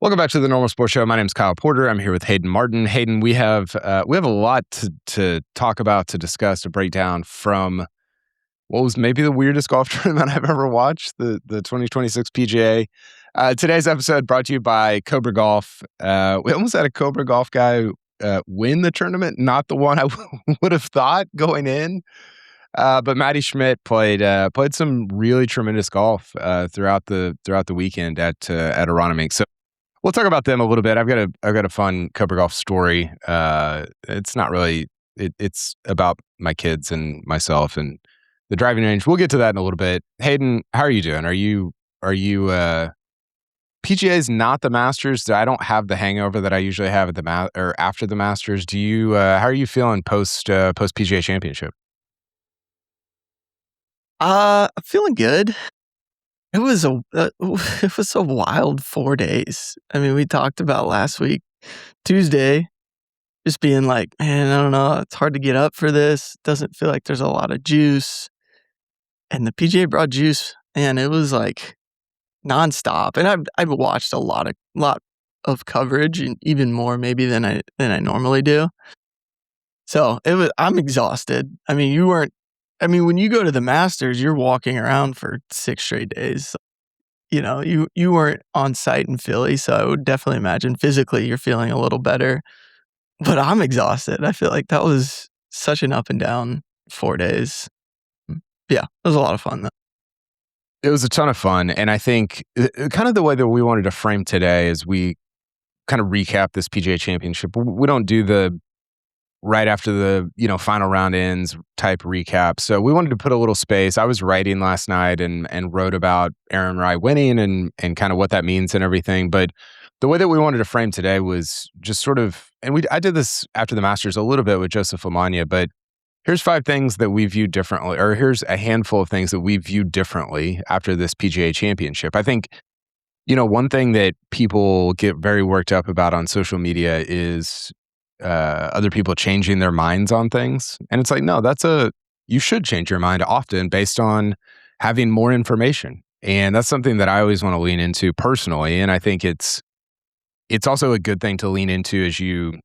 Welcome back to the Normal Sports Show. My name is Kyle Porter. I'm here with Hayden Martin. Hayden, we have a lot to talk about, to discuss, to break down from what was maybe the weirdest golf tournament I've ever watched, the 2026 PGA. Today's episode brought to you by Cobra Golf. We almost had a Cobra Golf guy win the tournament, not the one I would have thought going in. But Matty Schmidt played some really tremendous golf throughout the weekend at Aronimink. So we'll talk about them a little bit. I've got a fun Cobra Golf story. It's not really. It's about my kids and myself and the driving range. We'll get to that in a little bit. Hayden, how are you doing? Are you PGA's not the Masters? I don't have the hangover that I usually have at or after the Masters. Do you? How are you feeling post PGA Championship? I'm feeling good. It was a wild 4 days. I mean, we talked about last week, Tuesday, just being like, man, I don't know, it's hard to get up for this. Doesn't feel like there's a lot of juice. And the PGA brought juice, and it was like nonstop. And I've watched a lot of coverage, and even more maybe than I normally do. So I'm exhausted. I mean, when you go to the Masters, you're walking around for 6 straight days. You know, you weren't on site in Philly, so I would definitely imagine physically you're feeling a little better. But I'm exhausted. I feel like that was such an up and down 4 days. Yeah, it was a lot of fun, though. It was a ton of fun. And I think kind of the way that we wanted to frame today is we kind of recap this PGA Championship. We don't do the right after the final round ends type recap. So we wanted to put a little space. I was writing last night and wrote about Aaron Rai winning and kind of what that means and everything. But the way that we wanted to frame today was just sort of, and I did this after the Masters a little bit with Joseph Lamagna, but here's 5 things that we view differently, or here's a handful of things that we view differently after this PGA Championship. I think, one thing that people get very worked up about on social media is other people changing their minds on things. And it's like, no, you should change your mind often based on having more information. And that's something that I always want to lean into personally. And I think it's also a good thing to lean into as you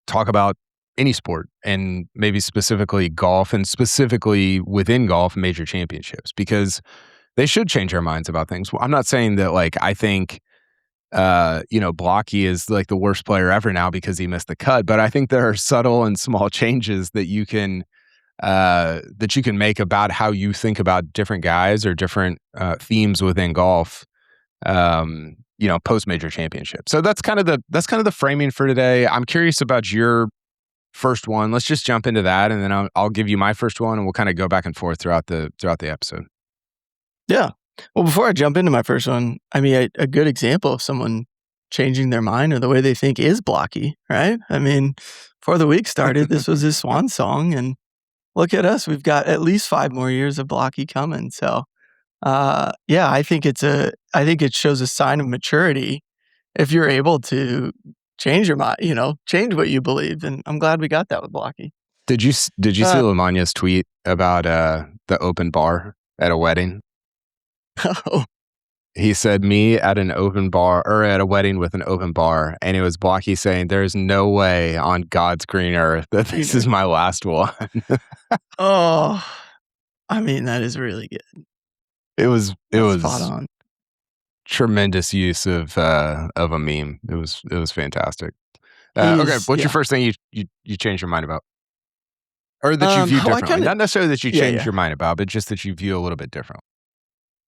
talk about any sport, and maybe specifically golf, and specifically within golf, major championships, because they should change our minds about things. I'm not saying that I think Blockie is like the worst player ever now because he missed the cut. But I think there are subtle and small changes that you can make about how you think about different guys or different themes within golf. Post major championship. So that's kind of the framing for today. I'm curious about your first one. Let's just jump into that, and then I'll give you my first one, and we'll kind of go back and forth throughout the episode. Yeah. Well, before I jump into my first one, I mean, a good example of someone changing their mind or the way they think is Blockie, right? I mean, before the week started, this was his swan song, and look at us. We've got at least 5 more years of Blockie coming. So, yeah, I think it shows a sign of maturity if you're able to change your mind, change what you believe. And I'm glad we got that with Blockie. Did you see Lamagna's tweet about the open bar at a wedding? Oh. He said, me at an open bar, or at a wedding with an open bar. And it was Blockie saying, there's no way on God's green earth that this is my last one. Oh, I mean, that is really good. It was spot on. Tremendous use of a meme. It was fantastic. Okay, what's your first thing you changed your mind about? Or that you view differently? Not necessarily that you changed your mind about, but just that you view a little bit different.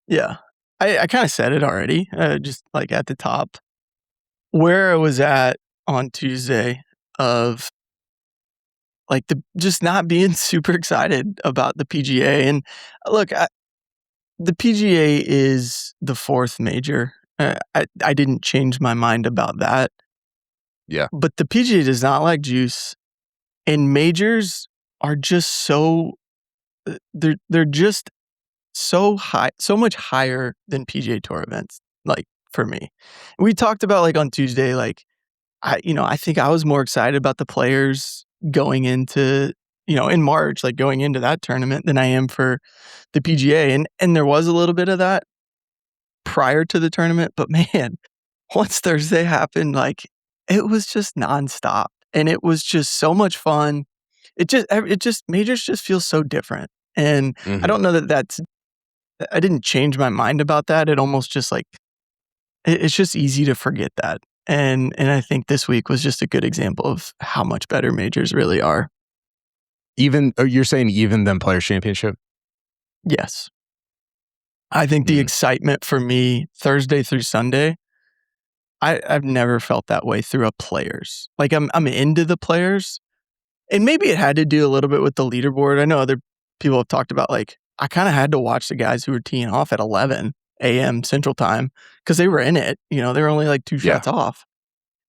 Yeah. I kind of said it already, just like at the top. Where I was at on Tuesday of just not being super excited about the PGA. And look, the PGA is the 4th major. I didn't change my mind about that. Yeah. But the PGA does not like juice, and majors are just they're just so high, so much higher than PGA Tour events, like for me. We talked about on Tuesday, I think I was more excited about the players going into, in March, going into that tournament than I am for the PGA. And there was a little bit of that prior to the tournament, but man, once Thursday happened, like, it was just nonstop, and it was just so much fun. Majors just feel so different, and I don't know that I didn't change my mind about that. It almost just, like, it's just easy to forget that, and I think this week was just a good example of how much better majors really are. You're saying even than Players Championship? Yes. I think the excitement for me Thursday through Sunday, I've never felt that way through a Players. Like, I'm into the Players, and maybe it had to do a little bit with the leaderboard. I know other people have talked about, like, I kinda had to watch the guys who were teeing off at 11 AM Central Time because they were in it, they were only, like, 2 shots off.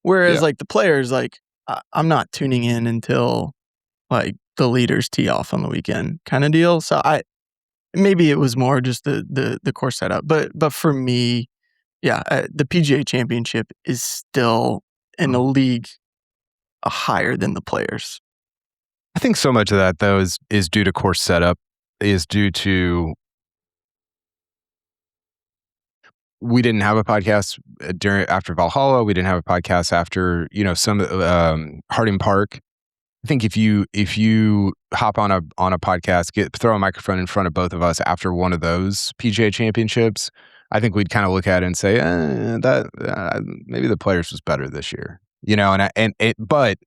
Whereas, like, the Players, like, I'm not tuning in until, like, the leaders tee off on the weekend kinda deal. So maybe it was more just the course setup. But for me, the PGA Championship is still in the league higher than the Players. I think so much of that, though, is due to course setup, is due to we didn't have a podcast after Valhalla. We didn't have a podcast after, some Harding Park. I think if you hop on a podcast, throw a microphone in front of both of us after one of those PGA Championships, I think we'd kind of look at it and say, maybe the Players was better this year, but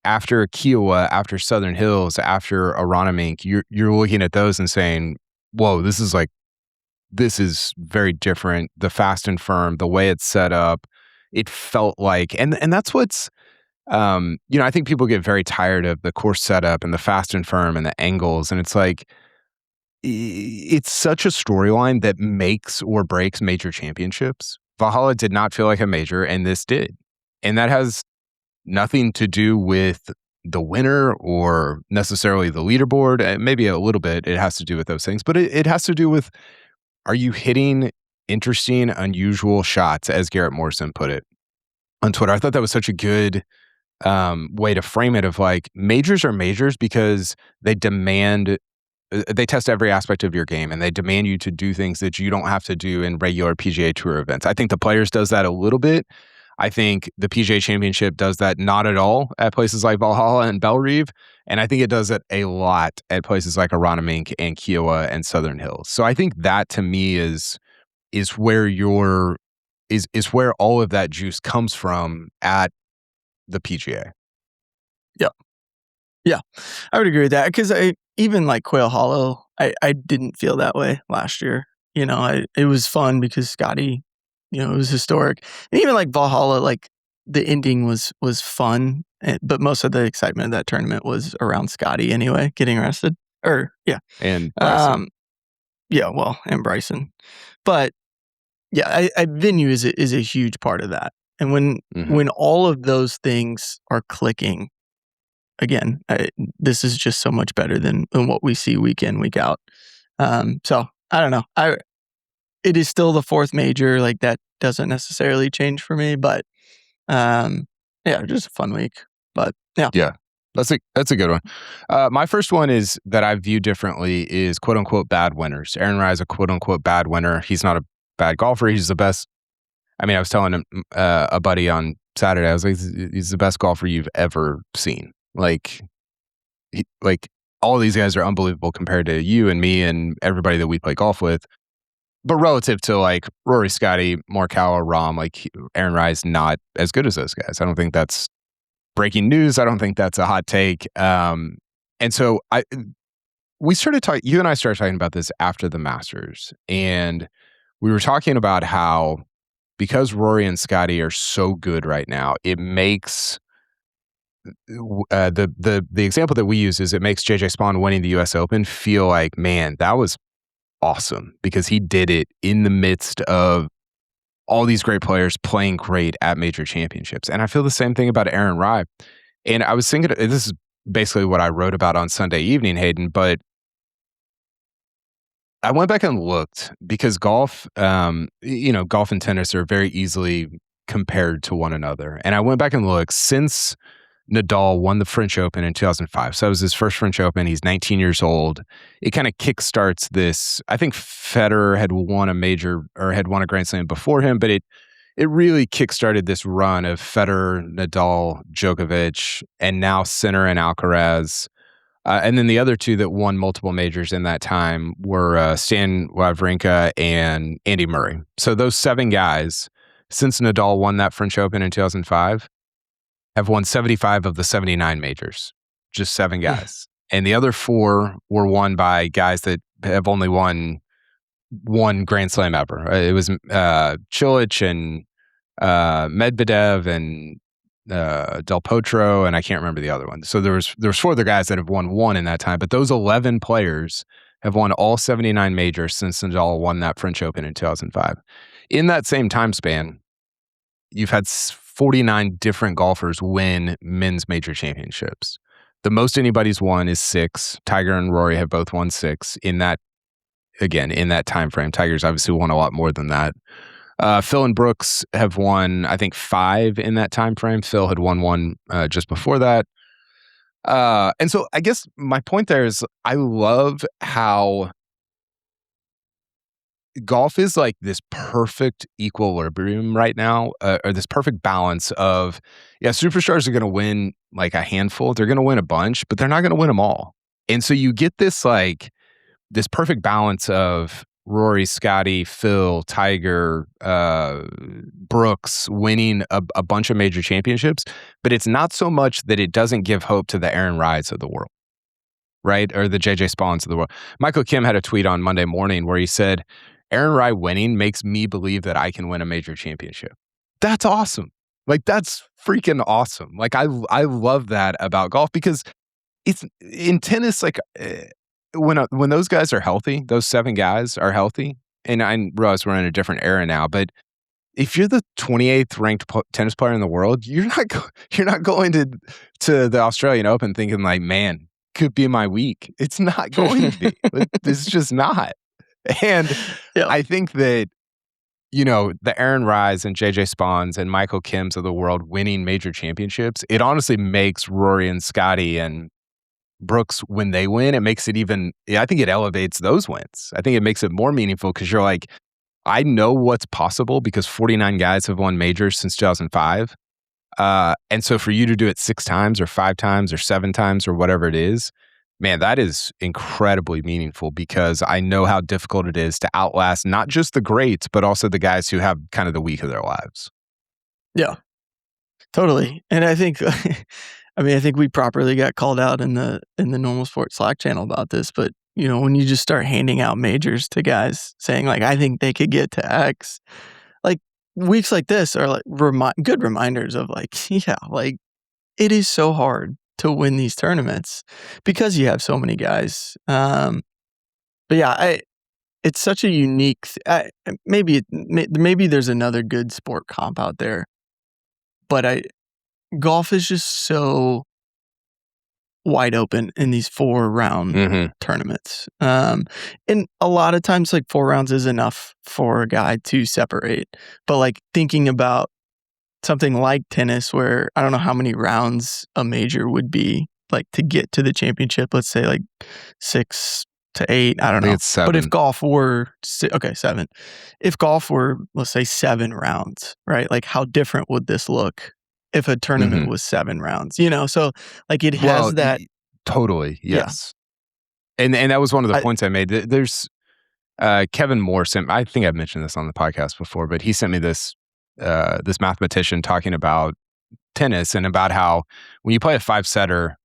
after Kiowa, after Southern Hills, after Aronimink, you're looking at those and saying, whoa, this is very different. The fast and firm, the way it's set up, it felt like, and that's what's, I think people get very tired of the course setup and the fast and firm and the angles. And it's like, it's such a storyline that makes or breaks major championships. Valhalla did not feel like a major, and this did. And that has nothing to do with the winner or necessarily the leaderboard. Maybe a little bit it has to do with those things, but it has to do with, are you hitting interesting, unusual shots, as Garrett Morrison put it on Twitter. I thought that was such a good way to frame it, of like, majors are majors because they test every aspect of your game, and they demand you to do things that you don't have to do in regular PGA Tour events. I think the Players does that a little bit. I think the PGA Championship does that not at all at places like Valhalla and Bellerive, and I think it does it a lot at places like Aronimink and Kiowa and Southern Hills. So I think that, to me, is where is where all of that juice comes from at the PGA. Yeah, I would agree with that, because even like Quail Hollow, I didn't feel that way last year. It was fun because Scotty, it was historic. And even like Valhalla, like, the ending was fun, but most of the excitement of that tournament was around Scotty anyway, getting arrested. And Bryson. And Bryson. But venue is a huge part of that. And when all of those things are clicking, again, this is just so much better than what we see week in, week out. So I don't know. It is still the fourth major. Like, that doesn't necessarily change for me, but just a fun week. But yeah, that's a good one. My first one is that I view differently is quote unquote bad winners. Aaron Rai is a quote unquote bad winner. He's not a bad golfer. He's the best. I mean, I was telling him, a buddy on Saturday, I was like, he's the best golfer you've ever seen. Like all these guys are unbelievable compared to you and me and everybody that we play golf with. But relative to like Rory, Scotty, Morikawa, Rahm, like, Aaron Rai's not as good as those guys. I don't think that's breaking news. I don't think that's a hot take. And so we started talking, you and I started talking about this after the Masters, and we were talking about how, because Rory and Scotty are so good right now, it makes the example that we use is, it makes JJ Spawn winning the US Open feel like, man, that was awesome, because he did it in the midst of all these great players playing great at major championships. And I feel the same thing about Aaron Rai. And I was thinking, this is basically what I wrote about on Sunday evening, Hayden, but I went back and looked, because golf, golf and tennis are very easily compared to one another. And I went back and looked since Nadal won the French Open in 2005. So that was his first French Open. He's 19 years old. It kind of kickstarts this. I think Federer had won a major, or had won a Grand Slam before him, but it it really kickstarted this run of Federer, Nadal, Djokovic, and now Sinner and Alcaraz. And then the other two that won multiple majors in that time were Stan Wawrinka and Andy Murray. So those 7 guys, since Nadal won that French Open in 2005, have won 75 of the 79 majors. Just 7 guys. And the other 4 were won by guys that have only won one Grand Slam ever. It was Cilic and Medvedev and Del Potro, and I can't remember the other one. So there was 4 other guys that have won one in that time, but those 11 players have won all 79 majors since Nadal won that French Open in 2005. In that same time span, you've had 49 different golfers win men's major championships. The most anybody's won is 6. Tiger and Rory have both won 6 in that time frame. Tiger's obviously won a lot more than that. Phil and Brooks have won, I think, 5 in that time frame. Phil had won 1 just before that. And so I guess my point there is I love how golf is like this perfect equilibrium right now, or this perfect balance of, superstars are going to win like a handful. They're going to win a bunch, but they're not going to win them all. And so you get this this perfect balance of Rory, Scotty, Phil, Tiger, Brooks winning a bunch of major championships, but it's not so much that it doesn't give hope to the Aaron Rys of the world, right? Or the JJ Spahns of the world. Michael Kim had a tweet on Monday morning where he said, Aaron Ry winning makes me believe that I can win a major championship. That's awesome. Like, that's freaking awesome. Like, I love that about golf because it's in tennis, like, when those guys are healthy, those 7 guys are healthy, and I realize we're in a different era now, but if you're the 28th ranked tennis player in the world, you're not going to the Australian Open thinking like, man, could be my week. It's not going to be. It's just not. And I think that, the Aaron Rys and JJ Spahns and Michael Kims of the world winning major championships, it honestly makes Rory and Scotty and Brooks, when they win, it makes it even, I think it elevates those wins. I think it makes it more meaningful because you're like, I know what's possible because 49 guys have won majors since 2005. And so for you to do it 6 times or 5 times or 7 times or whatever it is, man, that is incredibly meaningful because I know how difficult it is to outlast not just the greats, but also the guys who have kind of the week of their lives. Yeah, totally. And I think, I think we properly got called out in the Normal Sports Slack channel about this, but when you just start handing out majors to guys saying like, I think they could get to X, like weeks like this are like good reminders of like, like it is so hard to win these tournaments because you have so many guys. But yeah, it's such a unique, maybe there's another good sport comp out there, but golf is just so wide open in these 4-round tournaments. And a lot of times like 4 rounds is enough for a guy to separate. But like thinking about something like tennis where I don't know how many rounds a major would be like to get to the championship, let's say like 6 to 8, I don't know. It's 7. But if golf were 7. If golf were, let's say 7 rounds, right? Like how different would this look if a tournament was 7 rounds, so like it has that. Totally. Yes. Yeah. And that was one of the points I made. There's Kevin Moore I think I've mentioned this on the podcast before, but he sent me this mathematician talking about tennis and about how when you play a 5-setter,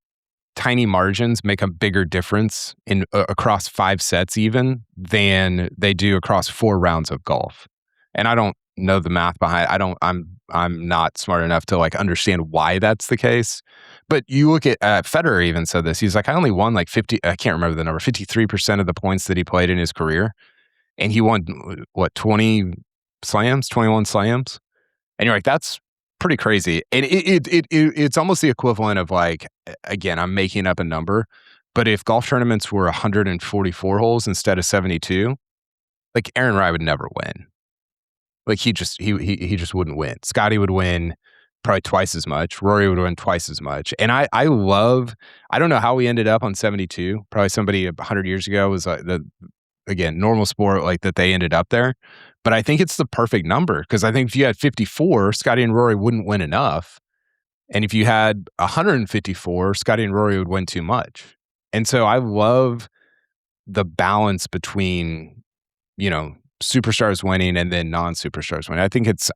tiny margins make a bigger difference in across 5 sets even than they do across 4 rounds of golf. And I don't know the math behind I'm not smart enough to like understand why that's the case. But you look at Federer even said this. He's like, I only won like 50, I can't remember the number, 53% of the points that he played in his career. And he won, 21 slams? And you're like, that's pretty crazy. And it's almost the equivalent of like, again, I'm making up a number, but if golf tournaments were 144 holes instead of 72, like Aaron Ry would never win. Like he just wouldn't win. Scotty would win probably twice as much. Rory would win twice as much. And I don't know how we ended up on 72. Probably somebody 100 years ago was like again, normal sport, like that they ended up there. But I think it's the perfect number because I think if you had 54, Scotty and Rory wouldn't win enough. And if you had 154, Scotty and Rory would win too much. And so I love the balance between, superstars winning and then non-superstars winning. I think it's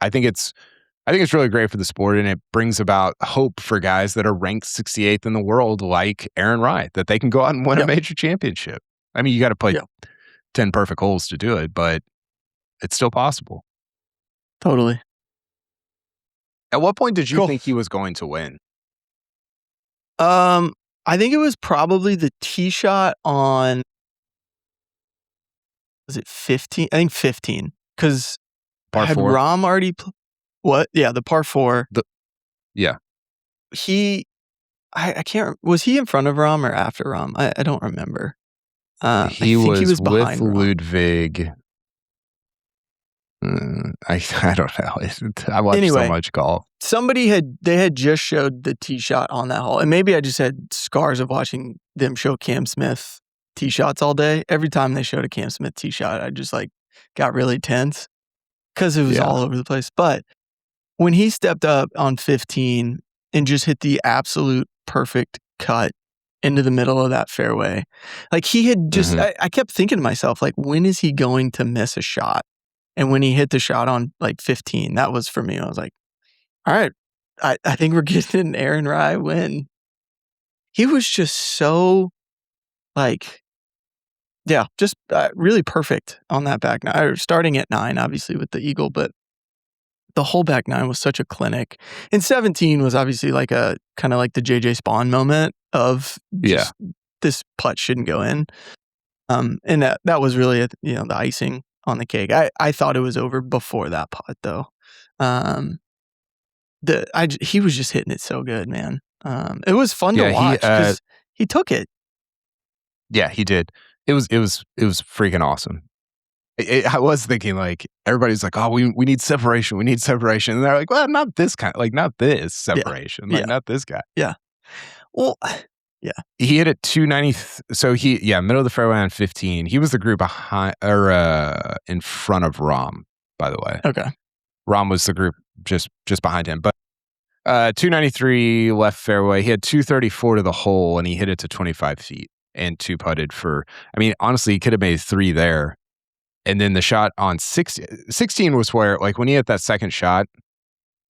really great for the sport, and it brings about hope for guys that are ranked 68th in the world, like Aaron Rai, that they can go out and win a major championship. I mean, you got to play 10 perfect holes to do it, but it's still possible. Totally. At what point did you think he was going to win? I think it was probably the tee shot on, was it 15? I think 15. Because had Rahm already what? Yeah, the par 4. Yeah. I can't, was he in front of Rahm or after Rahm? I don't remember. He was behind with Ludwig. I don't know. I watched so much golf. They had just showed the tee shot on that hole, and maybe I just had scars of watching them show Cam Smith tee shots all day. Every time they showed a Cam Smith tee shot, I just got really tense because it was all over the place. But when he stepped up on 15 and just hit the absolute perfect cut into the middle of that fairway, he had just, I kept thinking to myself, when is he going to miss a shot? And when he hit the shot on 15, that was for me. I was like, all right, I think we're getting an Aaron Rai win. He was just so just really perfect on that back nine. Starting at 9, obviously with the eagle, but the whole back nine was such a clinic. And 17 was obviously a kind of like the JJ Spawn moment of this putt shouldn't go in. And that was really the icing on the cake. I thought it was over before that putt though. He was just hitting it so good, man. It was fun to watch because he took it. Yeah, he did. It was freaking awesome. I was thinking everybody's like, oh, we need separation. We need separation. And they're like, well, not this kind, not this separation, not this guy. Yeah. Well, yeah. He hit it 290. So middle of the fairway on 15. He was the group behind or in front of Rahm, by the way. Okay. Rahm was the group just behind him. But 293 left fairway. He had 234 to the hole, and he hit it to 25 feet and 2-putted for, I mean, honestly, he could have made 3 there. And then the shot on 16 was where, when he hit that second shot,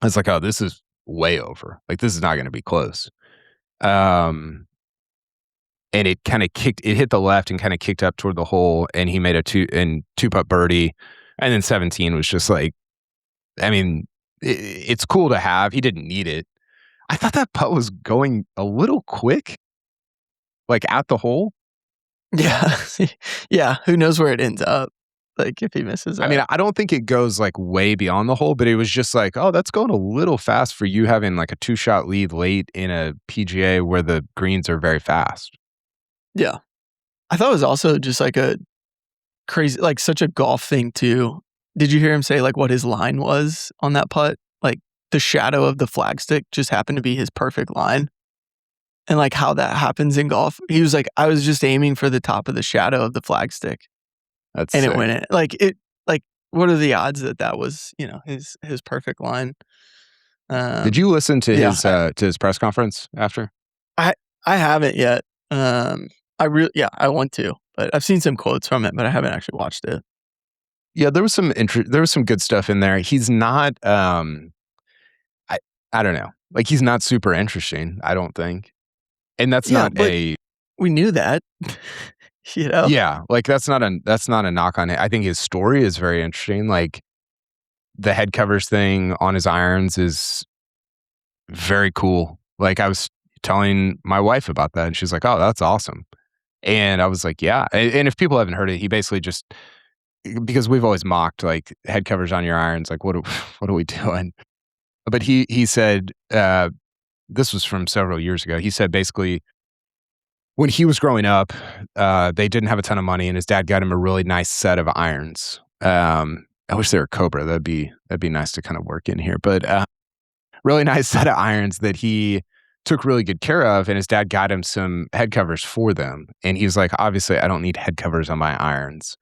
I was like, oh, this is way over. This is not going to be close. And it kind of it hit the left and kind of kicked up toward the hole, and he made a 2-putt birdie. And then 17 was just it's cool to have. He didn't need it. I thought that putt was going a little quick, at the hole. Yeah. Yeah. Who knows where it ends up? If he misses it. I mean, I don't think it goes way beyond the hole, but it was just oh, that's going a little fast for you having a 2-shot lead late in a PGA where the greens are very fast. Yeah. I thought it was also just a crazy, such a golf thing too. Did you hear him say what his line was on that putt? The shadow of the flagstick just happened to be his perfect line. And how that happens in golf. He was I was just aiming for the top of the shadow of the flagstick. That's and sick. It went in. What are the odds that was, his perfect line? Did you listen to his press conference after? I haven't yet. I want to, but I've seen some quotes from it, but I haven't actually watched it. Yeah, there was some good stuff in there. He's not I don't know. He's not super interesting, I don't think. And that's not we knew that. Yeah, that's not a knock on it. I think his story is very interesting. The head covers thing on his irons is very cool. I was telling my wife about that, and she's like, "Oh, that's awesome." And I was like, "Yeah." And if people haven't heard it, he basically just, because we've always mocked head covers on your irons, what are we doing? But he said, this was from several years ago. He said basically, when he was growing up, they didn't have a ton of money, and his dad got him a really nice set of irons. I wish they were Cobra. That'd be nice to kind of work in here. But really nice set of irons that he took really good care of, and his dad got him some head covers for them. And he was like, obviously, I don't need head covers on my irons.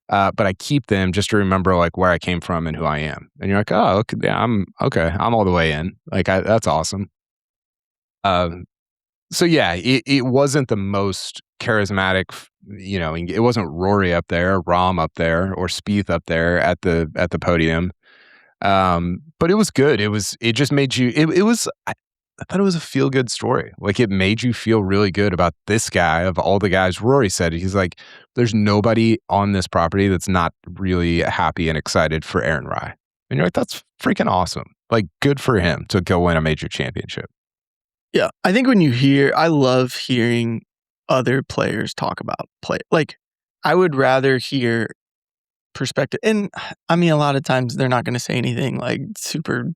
but I keep them just to remember like where I came from and who I am. And you're like, oh, okay, yeah, I'm okay. I'm all the way in. Like that's awesome. Um, so yeah, it wasn't the most charismatic, it wasn't Rory up there, Rahm up there, or Spieth up there at the podium. But it was good. It just made you. I thought it was a feel good story. Like it made you feel really good about this guy. Of all the guys, Rory said he's like, there's nobody on this property that's not really happy and excited for Aaron Rai. And you're like, that's freaking awesome. Like good for him to go win a major championship. Yeah, I think I love hearing other players talk about play. Like, I would rather hear perspective. And I mean, a lot of times they're not going to say anything like super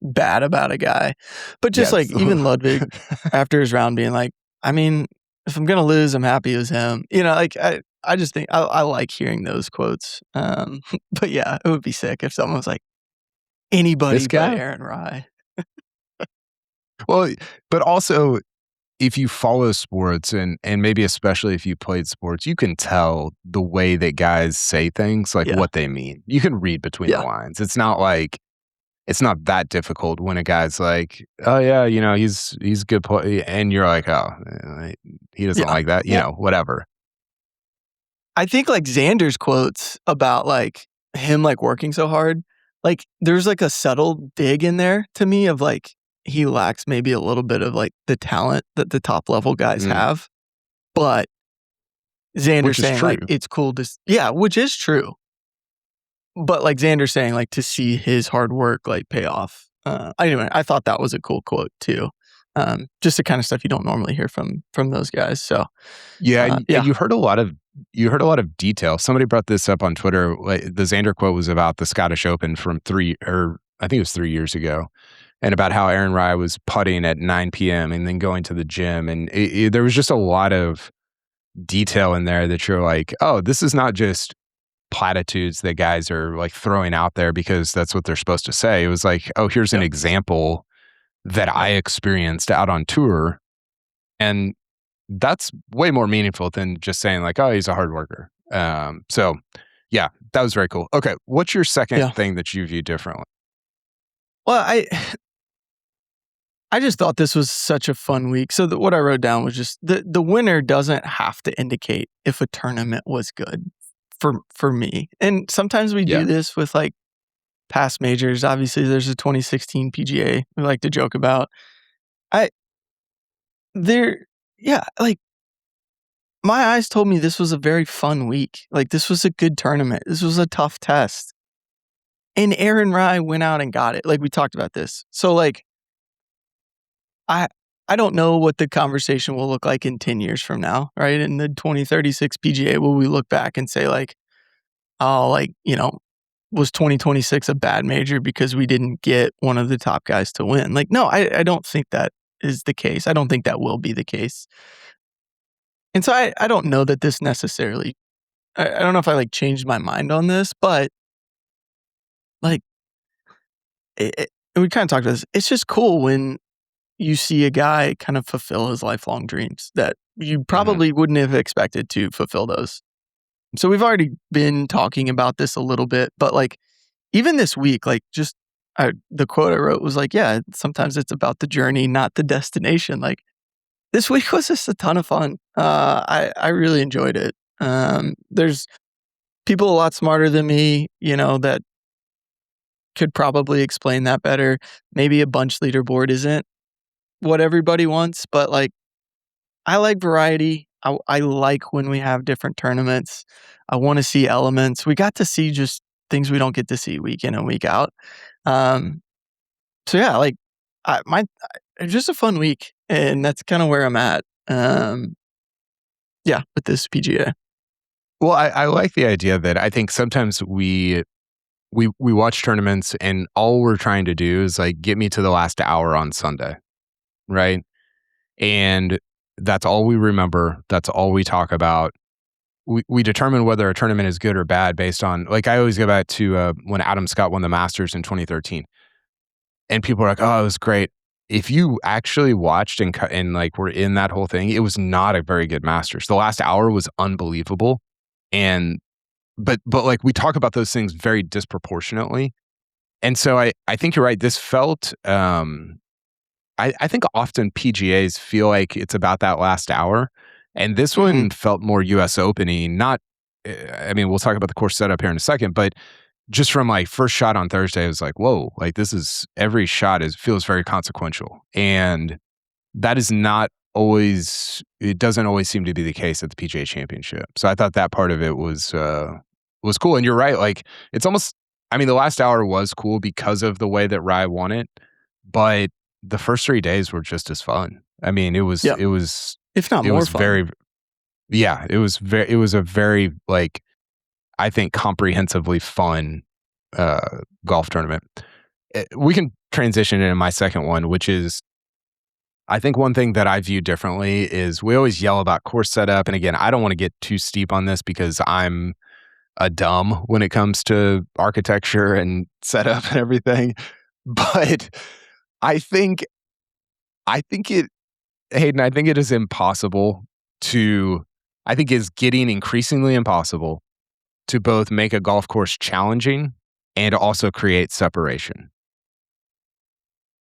bad about a guy, but just like even Ludwig after his round being like, I mean, if I'm going to lose, I'm happy it was him. Like I just think I like hearing those quotes. But yeah, it would be sick if someone was like, anybody but Aaron Rai. Well, but also if you follow sports and maybe especially if you played sports, you can tell the way that guys say things, like what they mean. You can read between the lines. It's not that difficult when a guy's like, oh yeah, he's a good player, and you're like, oh, he doesn't like that, whatever. I think like Xander's quotes about like him like working so hard, like there's like a subtle dig in there to me of like, he lacks maybe a little bit of like the talent that the top level guys have, but Xander's saying like it's cool to which is true. But like Xander's saying like to see his hard work like pay off. Anyway, I thought that was a cool quote too. Just the kind of stuff you don't normally hear from those guys. So yeah, you heard a lot of detail. Somebody brought this up on Twitter. Like the Xander quote was about the Scottish Open from I think it was 3 years ago. And about how Aaron Rai was putting at 9 p.m. and then going to the gym. And there was just a lot of detail in there that you're like, oh, this is not just platitudes that guys are like throwing out there because that's what they're supposed to say. It was like, oh, here's an example that I experienced out on tour. And that's way more meaningful than just saying like, oh, he's a hard worker. So yeah, that was very cool. Okay. What's your second thing that you view differently? Well, I just thought this was such a fun week. So what I wrote down was just the winner doesn't have to indicate if a tournament was good for me. And sometimes we do this with like past majors. Obviously, there's a 2016 PGA we like to joke about. Like my eyes told me this was a very fun week. Like this was a good tournament. This was a tough test. And Aaron Rai went out and got it. Like we talked about this. So like I don't know what the conversation will look like in 10 years from now, right? In the 2036 PGA, will we look back and say like, oh, like, was 2026 a bad major because we didn't get one of the top guys to win? Like, no, I don't think that is the case. I don't think that will be the case. And so I don't know that this necessarily, I don't know if I like changed my mind on this, but like, we kind of talked about this. It's just cool when you see a guy kind of fulfill his lifelong dreams that you probably wouldn't have expected to fulfill those. So we've already been talking about this a little bit, but like even this week, like just the quote I wrote was like, yeah, sometimes it's about the journey, not the destination. Like this week was just a ton of fun. I really enjoyed it. There's people a lot smarter than me, that could probably explain that better. Maybe a bunch leaderboard isn't what everybody wants, but like I like variety. I like when we have different tournaments. I want to see elements. We got to see just things we don't get to see week in and week out. So yeah, like it's just a fun week, and that's kind of where I'm at. Yeah, with this PGA. Well, I like the idea that I think sometimes we watch tournaments and all we're trying to do is like get me to the last hour on Sunday, right? And that's all we remember. That's all we talk about. We determine whether a tournament is good or bad based on, like I always go back to when Adam Scott won the Masters in 2013. And people are like, oh, it was great. If you actually watched and like were in that whole thing, it was not a very good Masters. The last hour was unbelievable. And but like we talk about those things very disproportionately. And so I think you're right. This felt, I think often PGAs feel like it's about that last hour. And this one felt more US Open-y, not, I mean, we'll talk about the course setup here in a second, but just from my first shot on Thursday, I was like, whoa, like this is, every shot feels very consequential. And that is not always, it doesn't always seem to be the case at the PGA Championship. So I thought that part of it was cool. And you're right, like it's almost, I mean, the last hour was cool because of the way that Rye won it, but the first 3 days were just as fun. I mean, it was if not it more was fun. very, yeah, it was a very, like, I think comprehensively fun golf tournament. We can transition into my second one, which is, I think one thing that I view differently is we always yell about course setup. And again, I don't want to get too steep on this because I'm a dumb when it comes to architecture and setup and everything. But I think it, Hayden, I think it is impossible to, I think it's getting increasingly impossible to both make a golf course challenging and also create separation.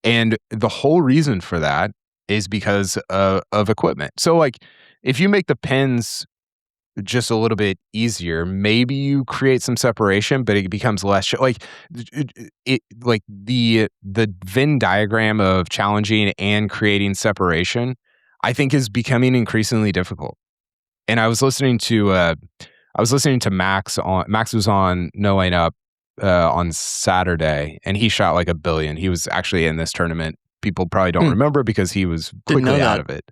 And the whole reason for that is because of equipment. So like if you make the pins just a little bit easier, maybe you create some separation, but it becomes less like like the Venn diagram of challenging and creating separation, I think is becoming increasingly difficult. And I was listening to Max was on No Lane Up on Saturday, and he shot like 1 billion. He was actually in this tournament. People probably don't remember because he was quickly out of it.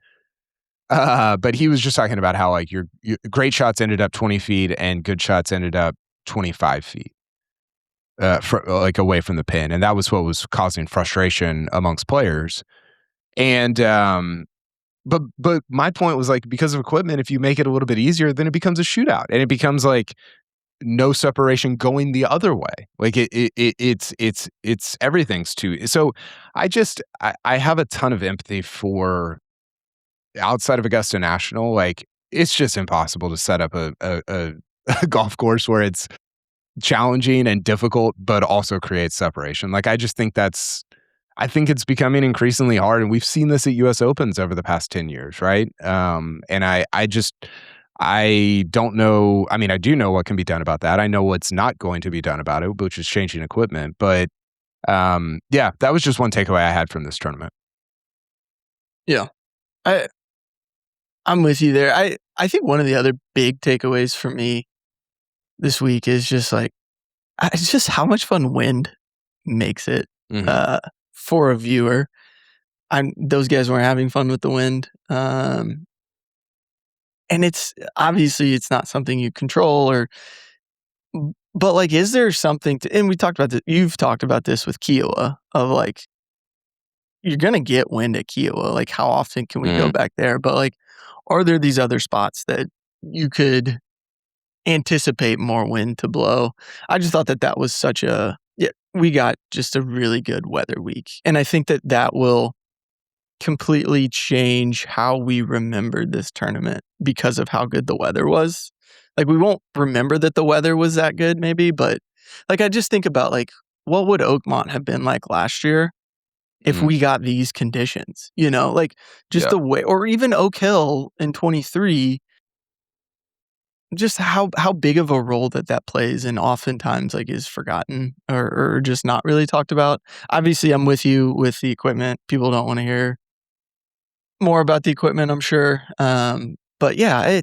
But he was just talking about how like your great shots ended up 20 feet and good shots ended up 25 feet like away from the pin. And that was what was causing frustration amongst players. And but my point was like, because of equipment, if you make it a little bit easier, then it becomes a shootout and it becomes like no separation going the other way. Like it's everything's too. So I have a ton of empathy for, outside of Augusta National, like it's just impossible to set up a golf course where it's challenging and difficult, but also creates separation. Like I just think I think it's becoming increasingly hard, and we've seen this at U.S. Opens over the past 10 years, right? And I don't know. I mean, I do know what can be done about that. I know what's not going to be done about it, which is changing equipment. But yeah, that was just one takeaway I had from this tournament. Yeah. I'm with you there. I think one of the other big takeaways for me this week is just like, it's just how much fun wind makes it for a viewer. Those guys weren't having fun with the wind. And it's obviously it's not something you control but like, is there something and we talked about this, you've talked about this with Kiowa of like, you're going to get wind at Kiowa. Like how often can we go back there? But like, are there these other spots that you could anticipate more wind to blow? I just thought that was we got just a really good weather week. And I think that will completely change how we remembered this tournament because of how good the weather was. Like we won't remember that the weather was that good maybe, but like I just think about like, what would Oakmont have been like last year if we got these conditions, like just the way, or even Oak Hill in 23, just how big of a role that plays and oftentimes like is forgotten or just not really talked about. Obviously, I'm with you with the equipment. People don't want to hear more about the equipment, I'm sure. But yeah,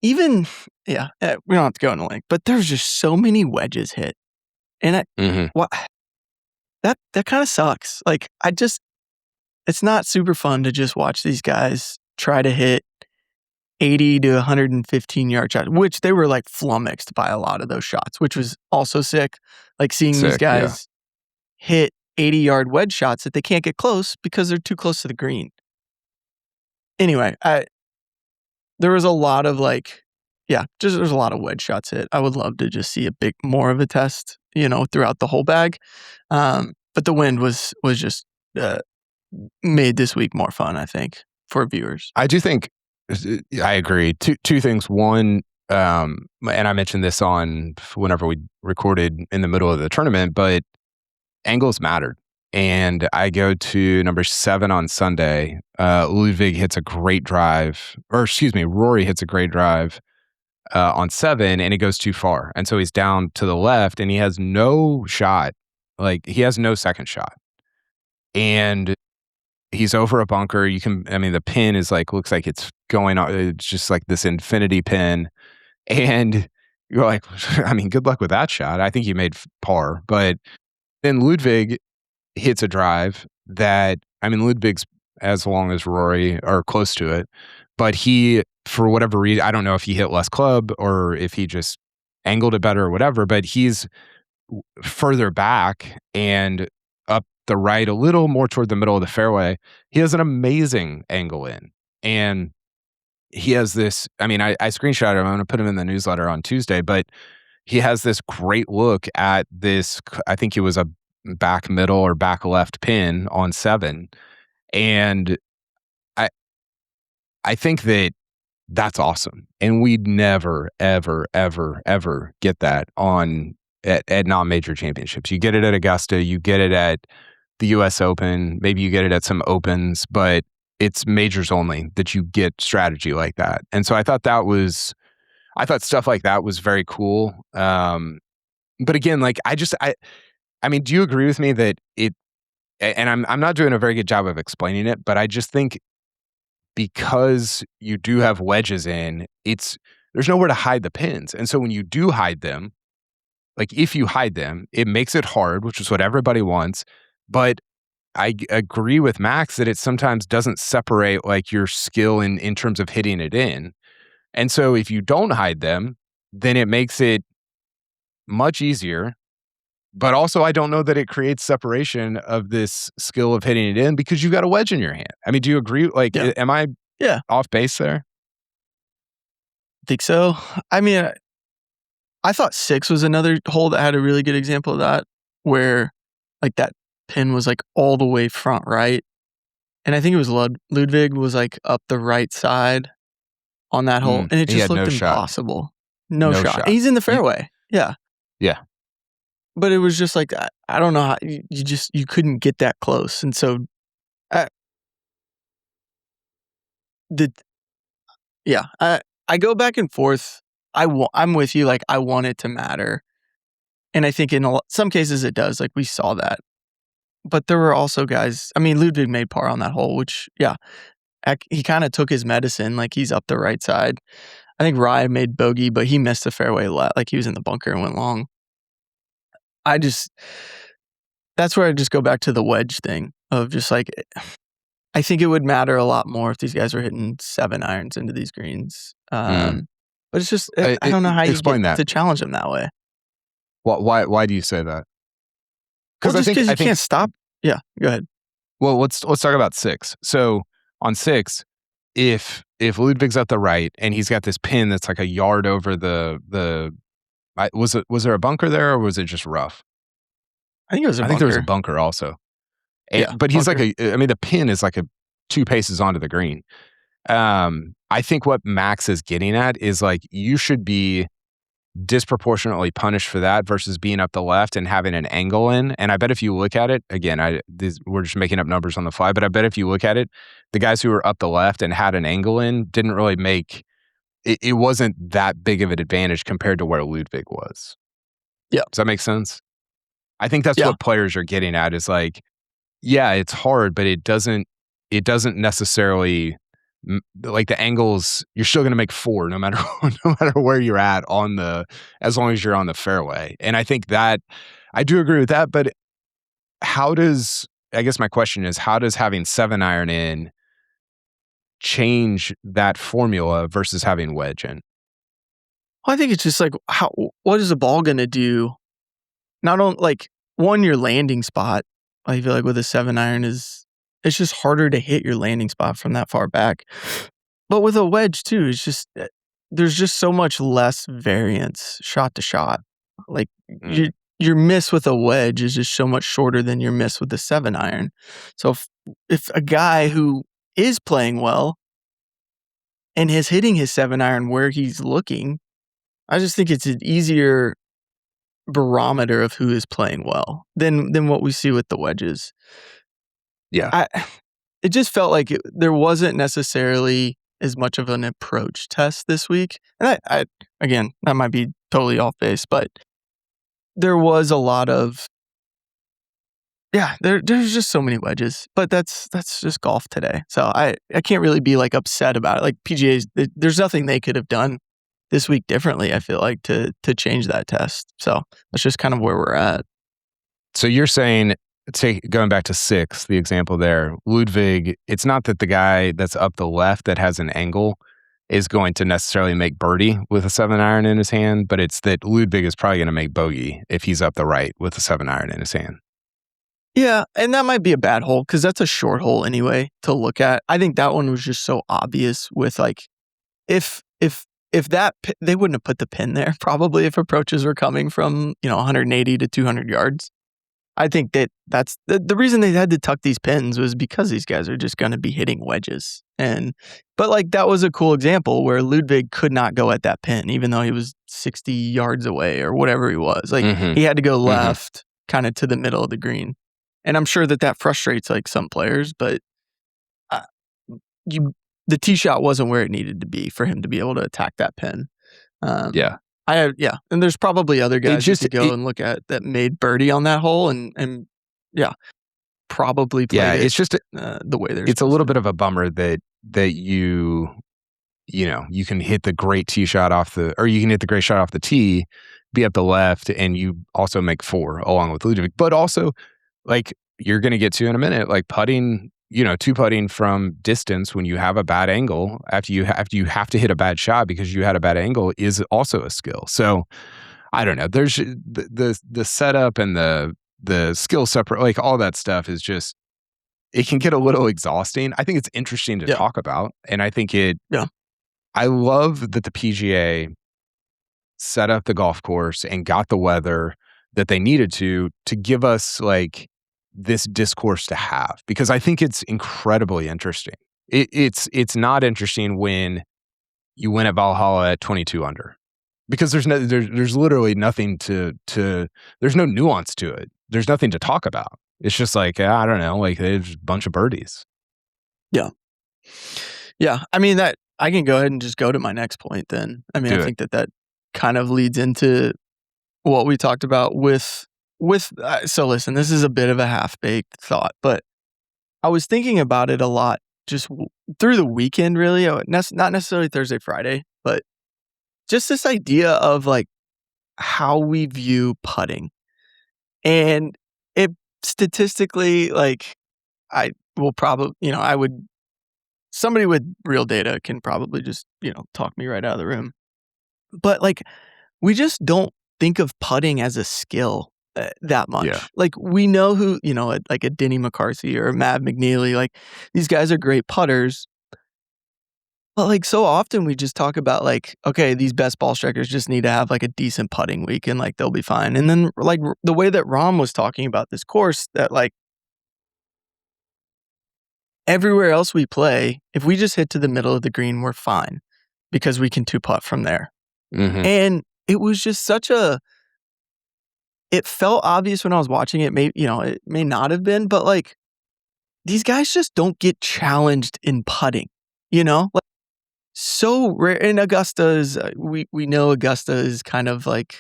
we don't have to go into length, but there's just so many wedges hit. And that kind of sucks. Like it's not super fun to just watch these guys try to hit 80 to 115 yard shots, which they were like flummoxed by a lot of those shots, which was also sick. Like seeing these guys hit 80-yard wedge shots that they can't get close because they're too close to the green. Anyway, there was a lot of there's a lot of wedge shots hit. I would love to just see more of a test, throughout the whole bag. But the wind was just made this week more fun, I think, for viewers. I do think I agree. Two things. One, and I mentioned this on whenever we recorded in the middle of the tournament, but angles mattered. And I go to number 7 on Sunday. Ludwig hits a great drive, or excuse me, Rory hits a great drive on 7, and it goes too far. And so he's down to the left, and he has no shot. Like, he has no second shot. And he's over a bunker. The pin is like, looks like it's going on. It's just like this infinity pin. And you're like, good luck with that shot. I think he made par. But then Ludwig hits a drive that, Ludwig's as long as Rory or close to it. But he, for whatever reason, I don't know if he hit less club or if he just angled it better or whatever, but he's further back and up the right, a little more toward the middle of the fairway. He has an amazing angle in. And he has this, I screenshot him. I'm going to put him in the newsletter on Tuesday, but he has this great look at this, I think it was a back middle or back left pin on 7. And I think that's awesome. And we'd never, ever, ever, ever get that at non-major championships. You get it at Augusta, you get it at the US Open, maybe you get it at some Opens, but it's majors only that you get strategy like that. And so I thought stuff like that was very cool. But again, like do you agree with me that and I'm not doing a very good job of explaining it, but I just think because you do have wedges in, there's nowhere to hide the pins. And so when you do hide them, like if you hide them, it makes it hard, which is what everybody wants. But I agree with Max that it sometimes doesn't separate like your skill in terms of hitting it in. And so if you don't hide them, then it makes it much easier. But also, I don't know that it creates separation of this skill of hitting it in because you've got a wedge in your hand. Do you agree? Like, am I off base there? I think so. I thought 6 was another hole that had a really good example of that, where like that pin was like all the way front right. And I think it was Ludwig was like up the right side on that hole. And it just looked impossible. No shot. He's in the fairway. Yeah. But it was just like, I don't know how you couldn't get that close. And so I go back and forth. I'm with you. Like, I want it to matter. And I think in some cases it does. Like, we saw that. But there were also guys, Ludwig made par on that hole, which, he kind of took his medicine. Like, he's up the right side. I think Ryan made bogey, but he missed the fairway left. Like, he was in the bunker and went long. That's where I just go back to the wedge thing of just like, I think it would matter a lot more if these guys were hitting 7 irons into these greens. But it's just, I don't know how you get to challenge them that way. Why do you say that? Because I think you can't stop. Yeah, go ahead. Well, let's talk about 6. So on 6, if Ludwig's at the right and he's got this pin that's like a yard over was there a bunker there or was it just rough? I think it was a bunker. I think there was a bunker also. But he's bunker. The pin is like 2 paces onto the green. I think what Max is getting at is like, you should be disproportionately punished for that versus being up the left and having an angle in. And I bet if you look at it, again, we're just making up numbers on the fly, but I bet if you look at it, the guys who were up the left and had an angle in didn't really make it wasn't that big of an advantage compared to where Ludwig was. Yeah. Does that make sense? I think that's what players are getting at is like, yeah, it's hard, but it doesn't necessarily, like the angles, you're still going to make 4 no matter where you're at as long as you're on the fairway. And I think that I do agree with that, but I guess my question is, how does having 7 iron in change that formula versus having wedge in? Well, I think it's just like, what is the ball going to do? Not only like your landing spot. I feel like with a 7 iron it's just harder to hit your landing spot from that far back. But with a wedge too, it's just, there's just so much less variance shot to shot. Like your miss with a wedge is just so much shorter than your miss with the 7 iron. So if a guy who is playing well and his hitting his 7-iron where he's looking, I just think it's an easier barometer of who is playing well than what we see with the wedges. Yeah. It just felt like there wasn't necessarily as much of an approach test this week. And I again, that might be totally off base, but there was a lot of, there's just so many wedges, but that's just golf today. So I can't really be like upset about it. Like PGA's, there's nothing they could have done this week differently, I feel like, to change that test. So that's just kind of where we're at. So you're saying, going back to 6, the example there, Ludwig, it's not that the guy that's up the left that has an angle is going to necessarily make birdie with a 7-iron in his hand, but it's that Ludwig is probably going to make bogey if he's up the right with a 7-iron in his hand. Yeah, and that might be a bad hole because that's a short hole anyway to look at. I think that one was just so obvious with like, if that they wouldn't have put the pin there probably if approaches were coming from 180 to 200 yards. I think that's the reason they had to tuck these pins was because these guys are just going to be hitting wedges. But like that was a cool example where Ludwig could not go at that pin even though he was 60 yards away or whatever he was. Like he had to go left kind of to the middle of the green. And I'm sure that frustrates like some players, but the tee shot wasn't where it needed to be for him to be able to attack that pin. And there's probably other guys to go and look at that made birdie on that hole, and probably played it's just the way they're. It's a little bit of a bummer that you can hit the great tee shot you can hit the great shot off the tee, be up the left, and you also make 4 along with Ludwig, but also like you're going to get to in a minute, like putting. 2-putting from distance when you have a bad angle after you have to hit a bad shot because you had a bad angle is also a skill. So I don't know. There's the setup and the skill separate, like all that stuff is just, it can get a little exhausting. I think it's interesting to talk about. And I think I love that the PGA set up the golf course and got the weather that they needed to give us like this discourse to have, because I think it's incredibly interesting. It's not interesting when you win at Valhalla at 22 under, because there's literally nothing to there's no nuance to it. There's nothing to talk about. It's just like, I don't know, like there's a bunch of birdies. Yeah. I mean, that I can go ahead and just go to my next point then. I mean, I think that kind of leads into what we talked about with so listen, this is a bit of a half-baked thought, but I was thinking about it a lot just through the weekend, really, not necessarily Thursday, Friday, but just this idea of like how we view putting. And it statistically, like I will probably, somebody with real data can probably just, talk me right out of the room. But like, we just don't think of putting as a skill that much. Yeah. Like we know who, like a Denny McCarthy or a Matt McNeely, like these guys are great putters. But like so often we just talk about like, okay, these best ball strikers just need to have like a decent putting week and like they'll be fine. And then like the way that Rahm was talking about this course, that like everywhere else we play, if we just hit to the middle of the green, we're fine because we can 2-putt from there. And it was just it felt obvious when I was watching it. It may not have been, but like these guys just don't get challenged in putting, like so rare. And Augusta is, we know Augusta is kind of like,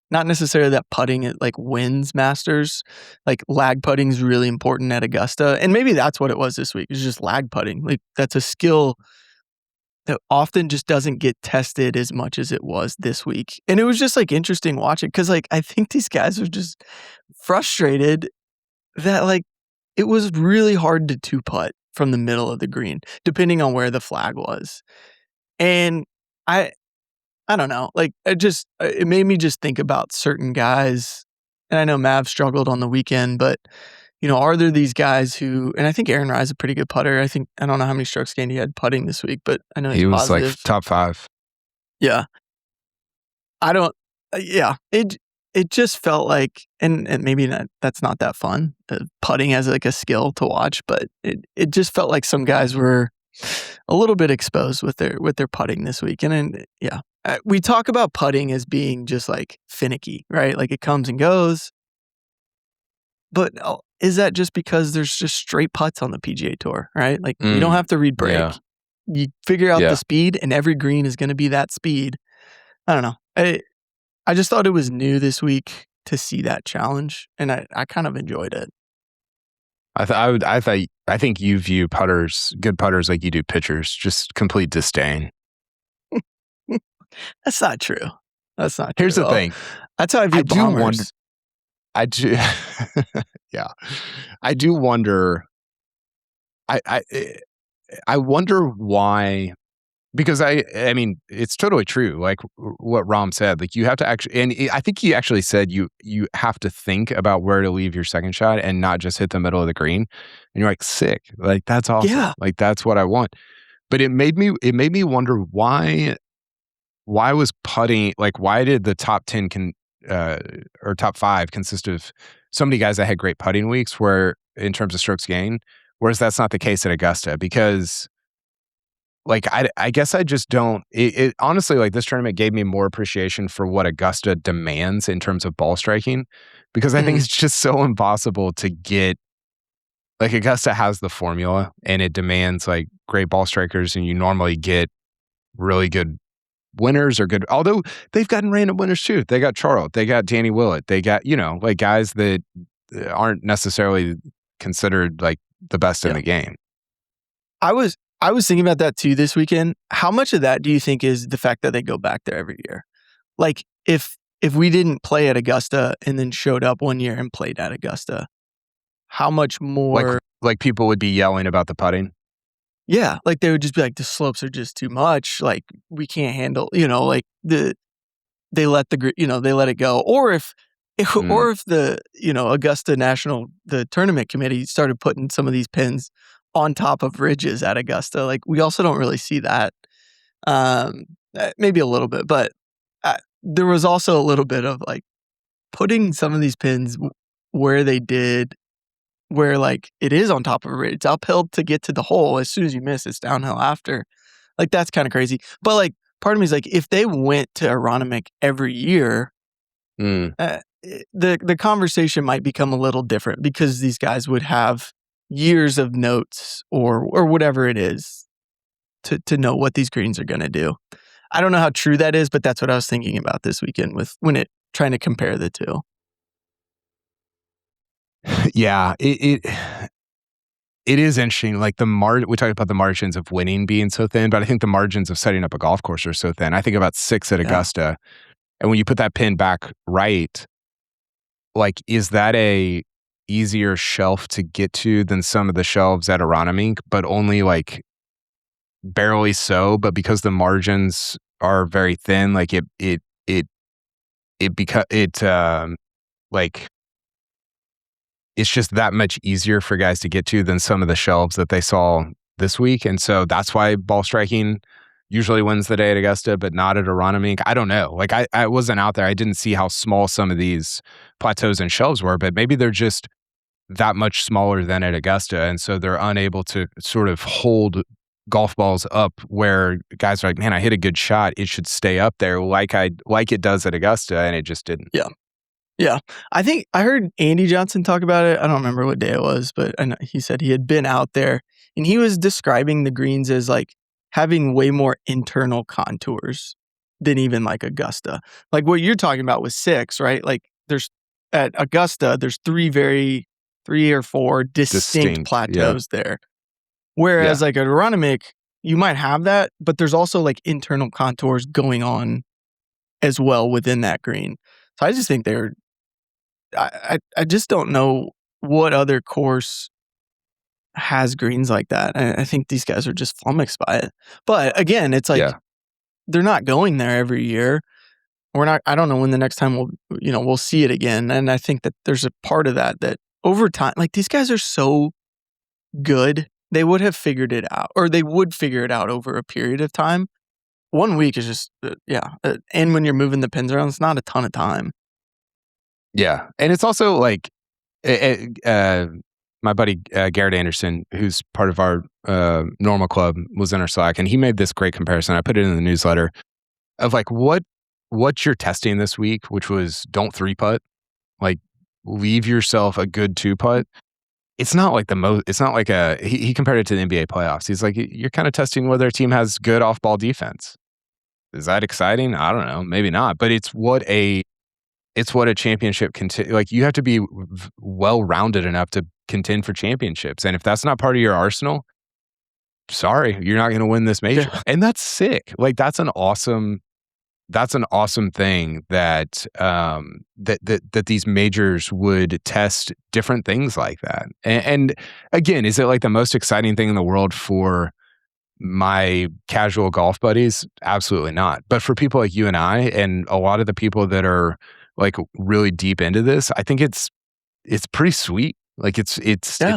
not necessarily that putting it like wins Masters, like lag putting is really important at Augusta. And maybe that's what it was this week. It's just lag putting. Like that's a skill that often just doesn't get tested as much as it was this week. And it was just like interesting watching because like I think these guys are just frustrated that like it was really hard to 2-putt from the middle of the green, depending on where the flag was. And I don't know, like it made me just think about certain guys. And I know Mav struggled on the weekend, but are there these guys who, and I think Aaron Rye's a pretty good putter. I don't know how many strokes gained he had putting this week, but I know he was positive. Like top 5. Yeah. It just felt like, and maybe that's not that fun, putting as like a skill to watch, but it just felt like some guys were a little bit exposed with their putting this week. And then, yeah, we talk about putting as being just like finicky, right? Like it comes and goes. But is that just because there's just straight putts on the PGA Tour, right? Like you don't have to read break. Yeah. You figure out the speed, and every green is going to be that speed. I don't know. I just thought it was new this week to see that challenge, and I kind of enjoyed it. I think you view good putters like you do pitchers, just complete disdain. That's not true. That's not true. Here's the thing. That's how I view bombers. I do. Yeah, I do wonder. I wonder why. Because I mean, it's totally true. Like what Rahm said, like you have to actually, and I think he actually said you have to think about where to leave your second shot and not just hit the middle of the green. And you're like, sick. Like that's awesome. Yeah. Like that's what I want. But it made me wonder why was putting, like why did the top 10 or top 5 consist of so many guys that had great putting weeks where in terms of strokes gained, whereas that's not the case at Augusta because like, I guess I just don't, it honestly, like this tournament gave me more appreciation for what Augusta demands in terms of ball striking, because I think it's just so impossible to get, like Augusta has the formula and it demands like great ball strikers and you normally get really good winners or good, although they've gotten random winners too. They got Charles, they got Danny Willett, they got, like guys that aren't necessarily considered like the best in the game. I was thinking about that too this weekend. How much of that do you think is the fact that they go back there every year? Like if we didn't play at Augusta and then showed up one year and played at Augusta, how much more like people would be yelling about the putting? Yeah, like they would just be like, the slopes are just too much. Like we can't handle, like they let it go. Or if the, Augusta the tournament committee started putting some of these pins on top of ridges at Augusta. Like we also don't really see that. Maybe a little bit, but there was also a little bit of like putting some of these pins where they did, where like it is on top of a ridge. It's uphill to get to the hole. As soon as you miss, it's downhill after. Like that's kind of crazy. But like part of me is like, if they went to Aronimink every year, the conversation might become a little different because these guys would have years of notes or whatever it is to know what these greens are going to do. I don't know how true that is, but that's what I was thinking about this weekend trying to compare the two. Yeah, it is interesting. Like we talked about the margins of winning being so thin, but I think the margins of setting up a golf course are so thin. I think about 6 at Augusta, and when you put that pin back right, like is that a easier shelf to get to than some of the shelves at Aronimink, but only like barely so, but because the margins are very thin, like it's just that much easier for guys to get to than some of the shelves that they saw this week. And so that's why ball striking usually wins the day at Augusta, but not at Aronimink. I don't know. Like I wasn't out there. I didn't see how small some of these plateaus and shelves were, but maybe they're just that much smaller than at Augusta. And so they're unable to sort of hold golf balls up where guys are like, man, I hit a good shot. It should stay up there like it does at Augusta. And it just didn't. Yeah. Yeah. I think I heard Andy Johnson talk about it. I don't remember what day it was, but I know he said he had been out there and he was describing the greens as like having way more internal contours than even like Augusta. Like what you're talking about was 6, right? Like at Augusta, there's 3 or 4 distinct plateaus there. Whereas like at Aronimink, you might have that, but there's also like internal contours going on as well within that green. So I just think I just don't know what other course has greens like that. I think these guys are just flummoxed by it. But again, it's like they're not going there every year. I don't know when the next time we'll see it again. And I think that there's a part of that over time, like these guys are so good, they would have figured it out, or they would figure it out over a period of time. 1 week is just, and when you're moving the pins around, it's not a ton of time. Yeah. And it's also like, my buddy Garrett Anderson, who's part of our normal club, was in our Slack, and he made this great comparison. I put it in the newsletter of like what you're testing this week, which was don't 3-putt, like leave yourself a good 2-putt. It's not like it's not like he compared it to the NBA playoffs. He's like, you're kind of testing whether a team has good off-ball defense. Is that exciting? I don't know, maybe not, but it's what a championship like you have to be well-rounded enough to contend for championships. And if that's not part of your arsenal, sorry, you're not going to win this major. Yeah. And that's sick. Like that's an awesome thing that that these majors would test different things like that. And again, is it like the most exciting thing in the world for my casual golf buddies? Absolutely not. But for people like you and I, and a lot of the people that are like really deep into this, I think it's pretty sweet. Like it's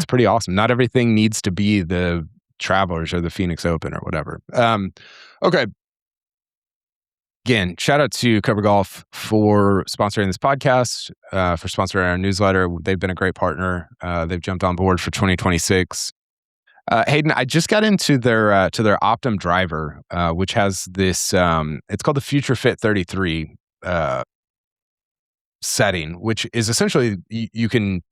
pretty awesome. Not everything needs to be the Travelers or the Phoenix Open or whatever. Okay. Again, shout out to Cobra Golf for sponsoring this podcast, for sponsoring our newsletter. They've been a great partner. They've jumped on board for 2026. Hayden, I just got into their Optum driver, which has this. It's called the Future Fit 33 setting, which is essentially you can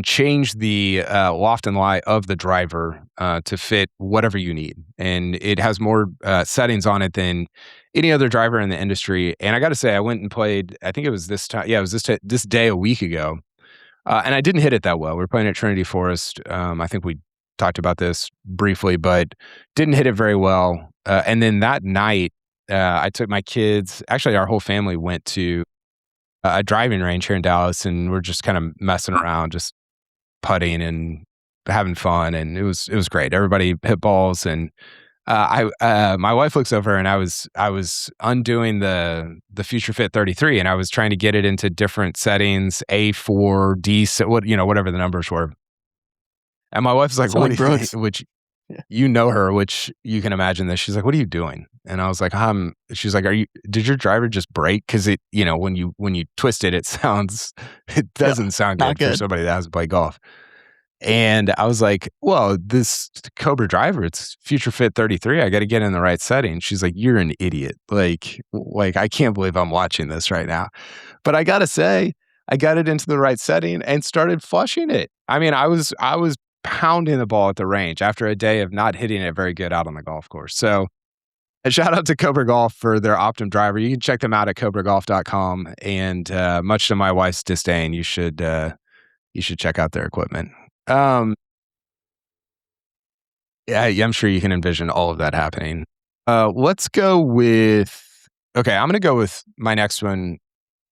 change the loft and lie of the driver to fit whatever you need, and it has more settings on it than any other driver in the industry. And I got to say, I went and played. I think it was this time. Yeah, it was this day a week ago, and I didn't hit it that well. We were playing at Trinity Forest. I think we talked about this briefly, but didn't hit it very well. And then that night, I took my kids. Actually, our whole family went to a driving range here in Dallas, and we're just kind of messing around, just putting and having fun, and it was great. Everybody hit balls, and my wife looks over, and I was undoing the Future Fit 33, and I was trying to get it into different settings, A4, D, whatever the numbers were. And my wife's like, "What?" Which you know her, which you can imagine this. She's like, "What are you doing?" And I was like, She's like, "Did your driver just break?" Because it, when you twist it, it doesn't sound good for somebody that hasn't played golf. And I was like, "Well, this Cobra driver, it's Future Fit 33. I got to get in the right setting." She's like, "You're an idiot. Like I can't believe I'm watching this right now." But I gotta say, I got it into the right setting and started flushing it. I mean, I was pounding the ball at the range after a day of not hitting it very good out on the golf course. So a shout out to Cobra Golf for their Optum driver. You can check them out at cobragolf.com. And much to my wife's disdain, you should check out their equipment. Yeah, I'm sure you can envision all of that happening. Let's go with, I'm going to go with my next one.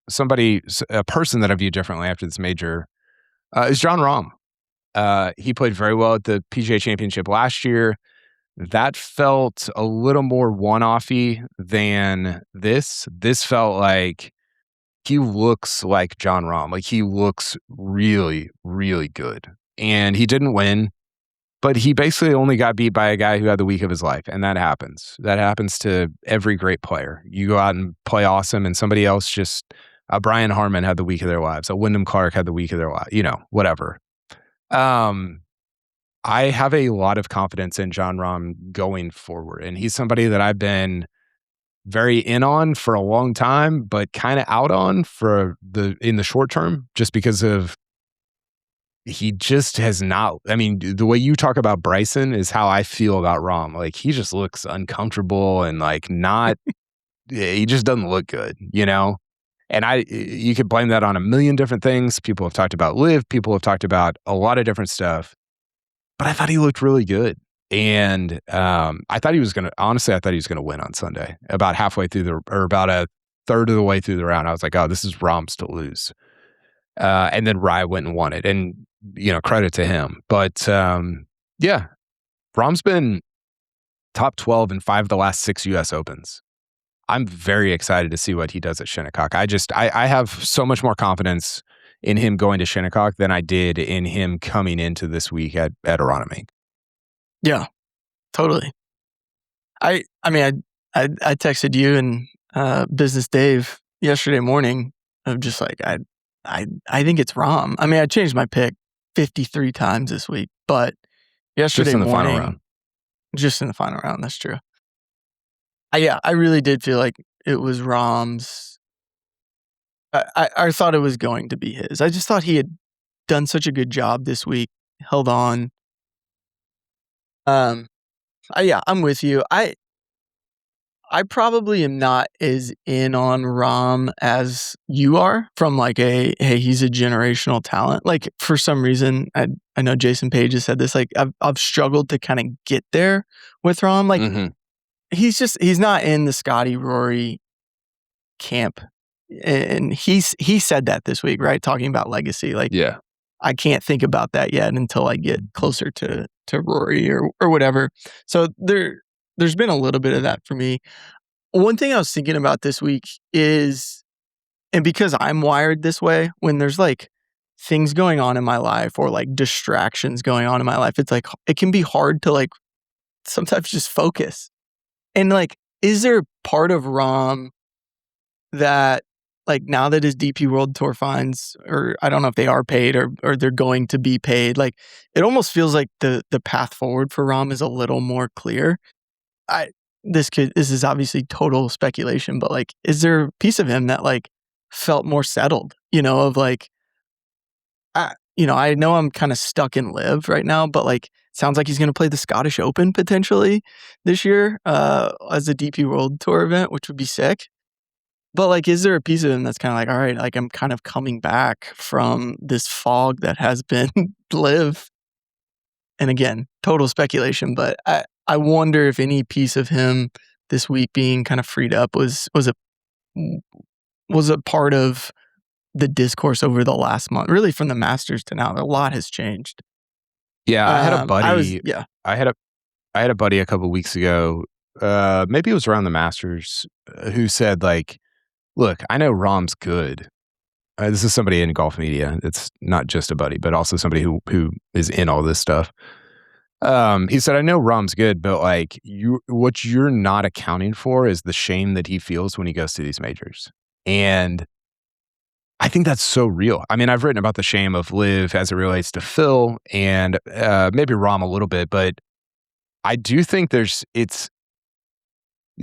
A person that I view differently after this major is Jon Rahm. He played very well at the PGA Championship last year. That felt a little more one-offy than this. This felt like he looks like Jon Rahm. Like he looks really, really good. And he didn't win, but he basically only got beat by a guy who had the week of his life. And that happens. That happens to every great player. You go out and play awesome, and somebody else Brian Harmon had the week of their lives. A Wyndham Clark had the week of their lives. Whatever. I have a lot of confidence in Jon Rahm going forward, and he's somebody that I've been very in on for a long time, but kind of out on in the short term, just because of he just has not. I mean, the way you talk about Bryson is how I feel about Rahm. Like he just looks uncomfortable and like not. He just doesn't look good, And you could blame that on a million different things. People have talked about LIV. People have talked about a lot of different stuff. But I thought he looked really good. And I thought he was going to win on Sunday. About halfway through about a third of the way through the round, I was like, oh, this is Rahm's to lose. And then Rye went and won it. And, credit to him. But yeah, Rahm's been top 12 in 5 of the last 6 U.S. Opens. I'm very excited to see what he does at Shinnecock. I have so much more confidence in him going to Shinnecock than I did in him coming into this week at Aronimink. Yeah, totally. I texted you and Business Dave yesterday morning of just like, I think it's Rahm. I mean, I changed my pick 53 times this week, but yesterday Just in the morning, final round. just in the final round, that's true. I really did feel like it was Rahm's. I thought it was going to be his. I just thought he had done such a good job this week, held on. I'm with you. I probably am not as in on Rahm as you are from like hey, he's a generational talent. Like for some reason, I know Jason Page has said this, like I've struggled to kind of get there with Rahm. Like he's not in the Scotty Rory camp. And he said that this week, right? Talking about legacy. Like, Yeah. I can't think about that yet until I get closer to Rory or whatever. So there's been a little bit of that for me. One thing I was thinking about this week is, and because I'm wired this way, when there's like things going on in my life or like distractions going on in my life, it's like, it can be hard to like sometimes just focus. And like, is there part of Rahm that like now that his DP World Tour fines, or I don't know if they are paid or they're going to be paid, like it almost feels like the path forward for Rahm is a little more clear. This is obviously total speculation, but like, is there a piece of him that like felt more settled, of like, I know I'm kind of stuck in live right now, but like, sounds like he's going to play the Scottish Open potentially this year as a DP World Tour event, which would be sick. But like, is there a piece of him that's kind of like, all right, like I'm kind of coming back from this fog that has been live? And again, total speculation, but I wonder if any piece of him this week being kind of freed up was a part of the discourse over the last month, really from the Masters to now. A lot has changed. Yeah, I had a buddy. Yeah. I had a buddy a couple of weeks ago. Maybe it was around the Masters, who said like, "Look, I know Rahm's good." This is somebody in golf media. It's not just a buddy, but also somebody who is in all this stuff. He said, "I know Rahm's good, but like what you're not accounting for is the shame that he feels when he goes to these majors." And I think that's so real. I mean, I've written about the shame of live as it relates to Phil and maybe Rahm a little bit, but I do think these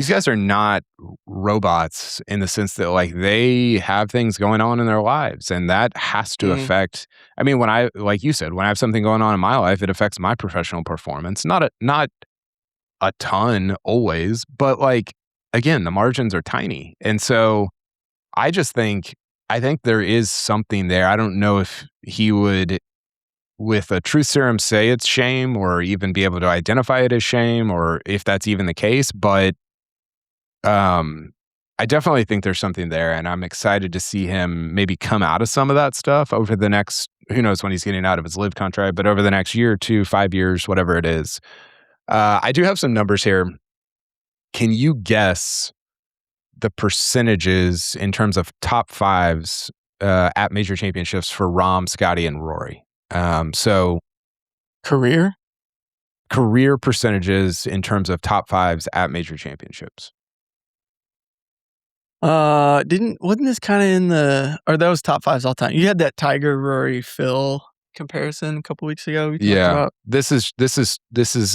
guys are not robots in the sense that like they have things going on in their lives, and that has to affect. I mean, like you said, when I have something going on in my life, it affects my professional performance. Not a ton always, but like again, the margins are tiny, and so I think there is something there. I don't know if he would, with a truth serum, say it's shame or even be able to identify it as shame, or if that's even the case, but I definitely think there's something there, and I'm excited to see him maybe come out of some of that stuff over the next, who knows when he's getting out of his live contract, but over the next year or 2, 5 years, whatever it is. I do have some numbers here. Can you guess the percentages in terms of top fives at major championships for Rahm, Scotty, and Rory? So career percentages in terms of top fives at major championships. Wasn't this kind of in or that was top fives all time? You had that Tiger, Rory, Phil comparison a couple weeks ago. We talked about. This is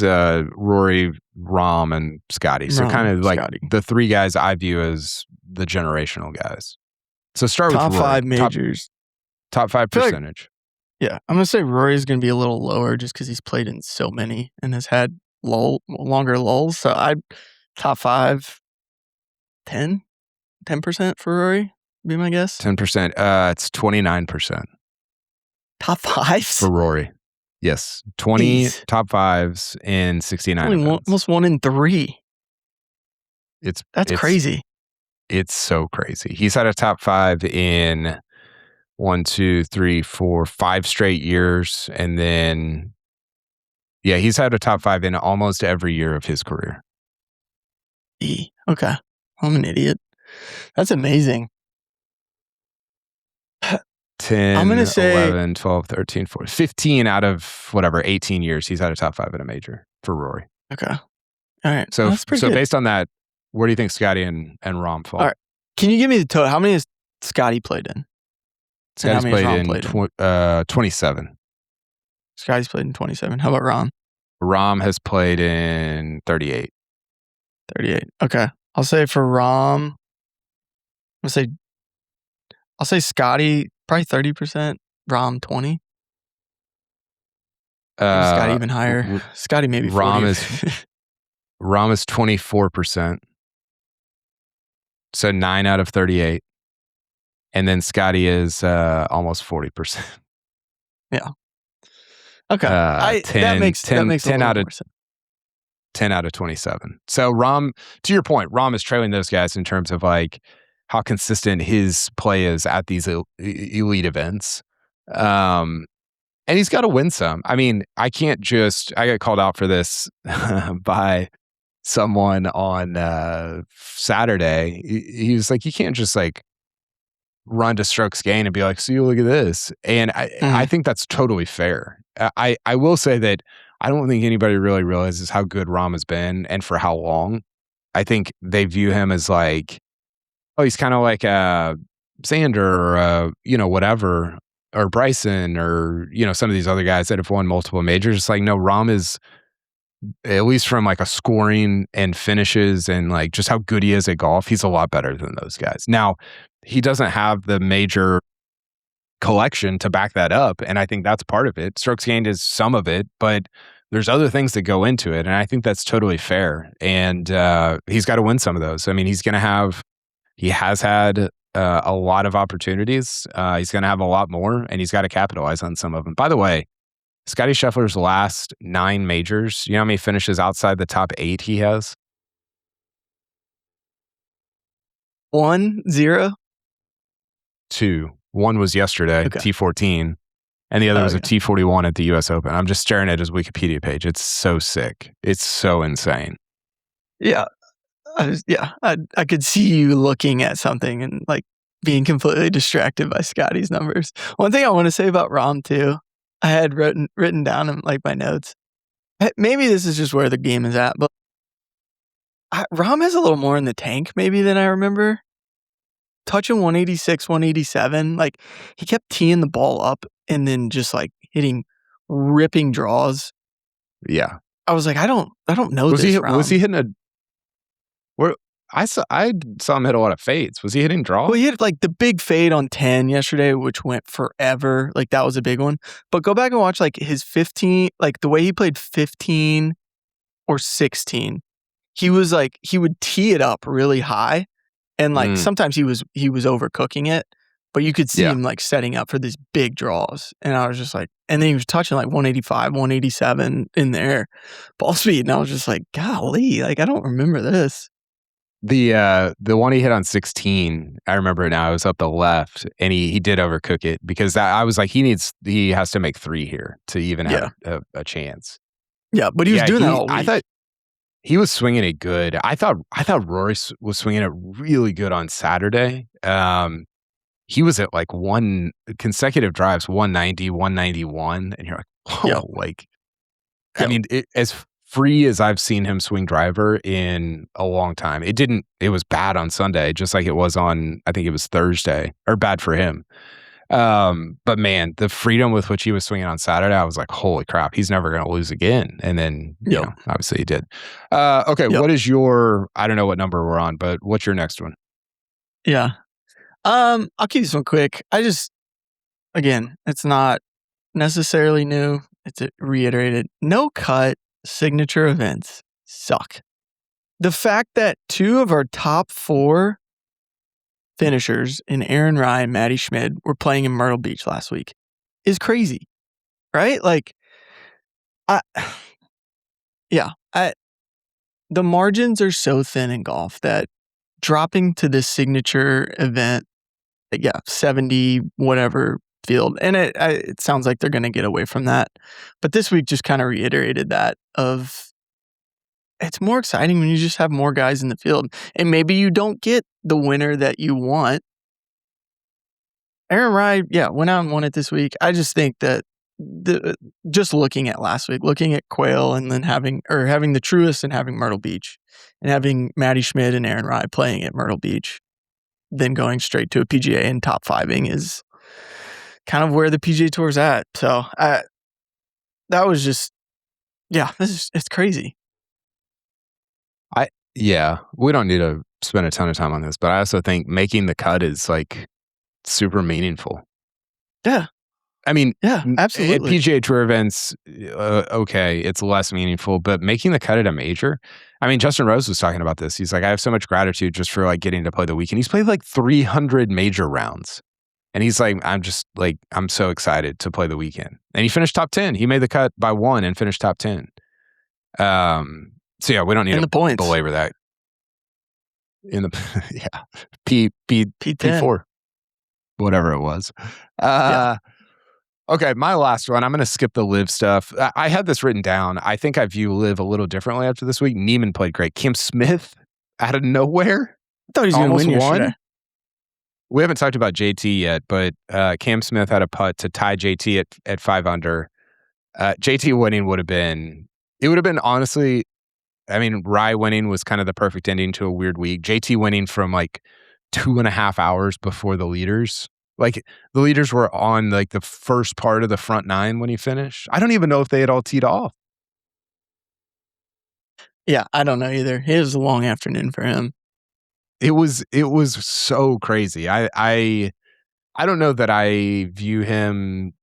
Rory, Rahm, and Scotty. So kind of like Scotty, the three guys I view as the generational guys. So start top with Rory. 5 majors. Top 5 percentage. Yeah, I'm gonna say Rory's gonna be a little lower just because he's played in so many and has had longer lulls. So top 5, 10% for Rory, be my guess. 10%. It's 29%. Top 5s for Rory. Yes, 20 top 5s in 69. Almost 1 in 3. That's crazy. It's so crazy. He's had a top 5 in 1, 2, 3, 4, 5 straight years, and then he's had a top 5 in almost every year of his career. Okay, I'm an idiot. That's amazing. 10, I'm gonna say 11, 12, 13, 14, 15 out of whatever, 18 years he's had a top 5 at a major for Rory. Okay. All right. So, that's pretty good. Based on that, where do you think Scotty and Rahm fall? All right. Can you give me the total? How many has Scotty played in? Scotty's played in 27. Scotty's played in 27. How about Rahm? Rahm has played in 38. 38. Okay. I'll say for Rahm, I'll say Scotty probably 30%. Rahm 20. Maybe Scotty even higher. Scotty maybe 40. Rahm is 24%. So 9 out of 38. And then Scotty is almost 40%. Yeah. Okay. 10, that makes 10 a little out of more sense. 10 out of 27. So Rahm, to your point, Rahm is trailing those guys in terms of like how consistent his play is at these elite events. And he's got to win some. I mean, I got called out for this by someone on Saturday. He was like, you can't just like run to strokes gain and be like, see, look at this. And I think that's totally fair. I will say that I don't think anybody really realizes how good Rahm has been and for how long. I think they view him as like, oh, he's kind of like Xander or, whatever, or Bryson or, some of these other guys that have won multiple majors. It's like, no, Rahm is, at least from like a scoring and finishes and like just how good he is at golf, he's a lot better than those guys. Now, he doesn't have the major collection to back that up. And I think that's part of it. Strokes gained is some of it, but there's other things that go into it. And I think that's totally fair. And he's got to win some of those. I mean, he has had a lot of opportunities. He's going to have a lot more, and he's got to capitalize on some of them. By the way, Scottie Scheffler's last 9 majors, you know how many finishes outside the top 8 he has? 1, 0? 2. One was yesterday, Okay. T14, and the other was a T41 at the US Open. I'm just staring at his Wikipedia page. It's so sick. It's so insane. Yeah. I could see you looking at something and like being completely distracted by Scotty's numbers. One thing I want to say about Rahm too, I had written down in like my notes. Maybe this is just where the game is at, but Rahm has a little more in the tank maybe than I remember. Touching 186, 187, like he kept teeing the ball up and then just like hitting ripping draws. Yeah. I was like, I don't know Was this. Was he hitting I saw him hit a lot of fades. Was he hitting draw? Well, he hit like the big fade on 10 yesterday, which went forever. Like that was a big one. But go back and watch like his 15, like the way he played 15 or 16. He was like, he would tee it up really high. And like sometimes he was overcooking it, but you could see him like setting up for these big draws. And I was just like, and then he was touching like 185, 187 in the air ball speed. And I was just like, golly, like I don't remember this. The one he hit on 16, I remember it now. I was up the left, and he did overcook it because I was like, he has to make 3 here to even have a chance. Yeah, but he was doing that all week. I thought he was swinging it good. I thought Rory was swinging it really good on Saturday. He was at like 1 consecutive drives, 190, 191, and you're like, oh, I mean, as free as I've seen him swing driver in a long time. It was bad on Sunday, just like it was on, I think it was Thursday, or bad for him. But man, the freedom with which he was swinging on Saturday, I was like, holy crap, he's never going to lose again. And then, obviously he did. Okay. What is I don't know what number we're on, but what's your next one? Yeah. I'll keep this one quick. Again, it's not necessarily new. It's reiterated. No cut signature events suck. The fact that 2 of our top 4 finishers in Aaron Rai and Matty Schmid were playing in Myrtle Beach last week is crazy, right? Like, the margins are so thin in golf that dropping to this signature event, 70 whatever field, and it sounds like they're going to get away from that. But this week just kind of reiterated that it's more exciting when you just have more guys in the field, and maybe you don't get the winner that you want. Aaron Rai, went out and won it this week. I just think that just looking at last week, looking at Quail, and then having the Truist and having Myrtle Beach, and having Matty Schmid and Aaron Rai playing at Myrtle Beach, then going straight to a PGA and top 5ing is kind of where the PGA Tour's at. So that was just, it's crazy. Yeah, we don't need to spend a ton of time on this, but I also think making the cut is like super meaningful. Yeah. I mean, Yeah, at absolutely. PGA Tour events, okay, it's less meaningful, but making the cut at a major, I mean, Justin Rose was talking about this. He's like, I have so much gratitude just for like getting to play the weekend. He's played like 300 major rounds. And he's like, I'm so excited to play the weekend. And he finished top 10. He made the cut by 1 and finished top 10. So yeah, we don't need And to the points. belabor that. In the yeah, P4, whatever it was. Okay, my last one. I'm going to skip the live stuff. I had this written down. I think I view live a little differently after this week. Neiman played great. Cam Smith out of nowhere. I thought he was going to win yesterday. We haven't talked about JT yet, but Cam Smith had a putt to tie JT at 5 under. JT winning would have been honestly, I mean, Rye winning was kind of the perfect ending to a weird week. JT winning from like 2.5 hours before the leaders. Like the leaders were on like the first part of the front 9 when he finished. I don't even know if they had all teed off. Yeah, I don't know either. It was a long afternoon for him. It was so crazy. I don't know that I view him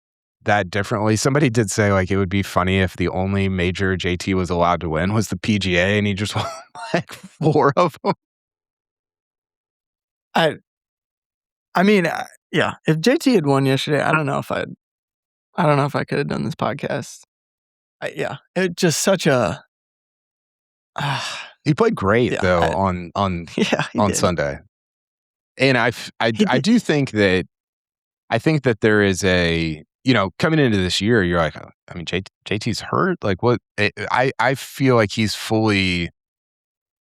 that differently. Somebody did say like it would be funny if the only major JT was allowed to win was the PGA and he just won like 4 of them. I mean, yeah, if JT had won yesterday, I don't know if I could have done this podcast. It just such a he played great though on Sunday. And I do think that there is a, you know, coming into this year, you're like, I mean, JT's hurt. Like what? I feel like he's fully,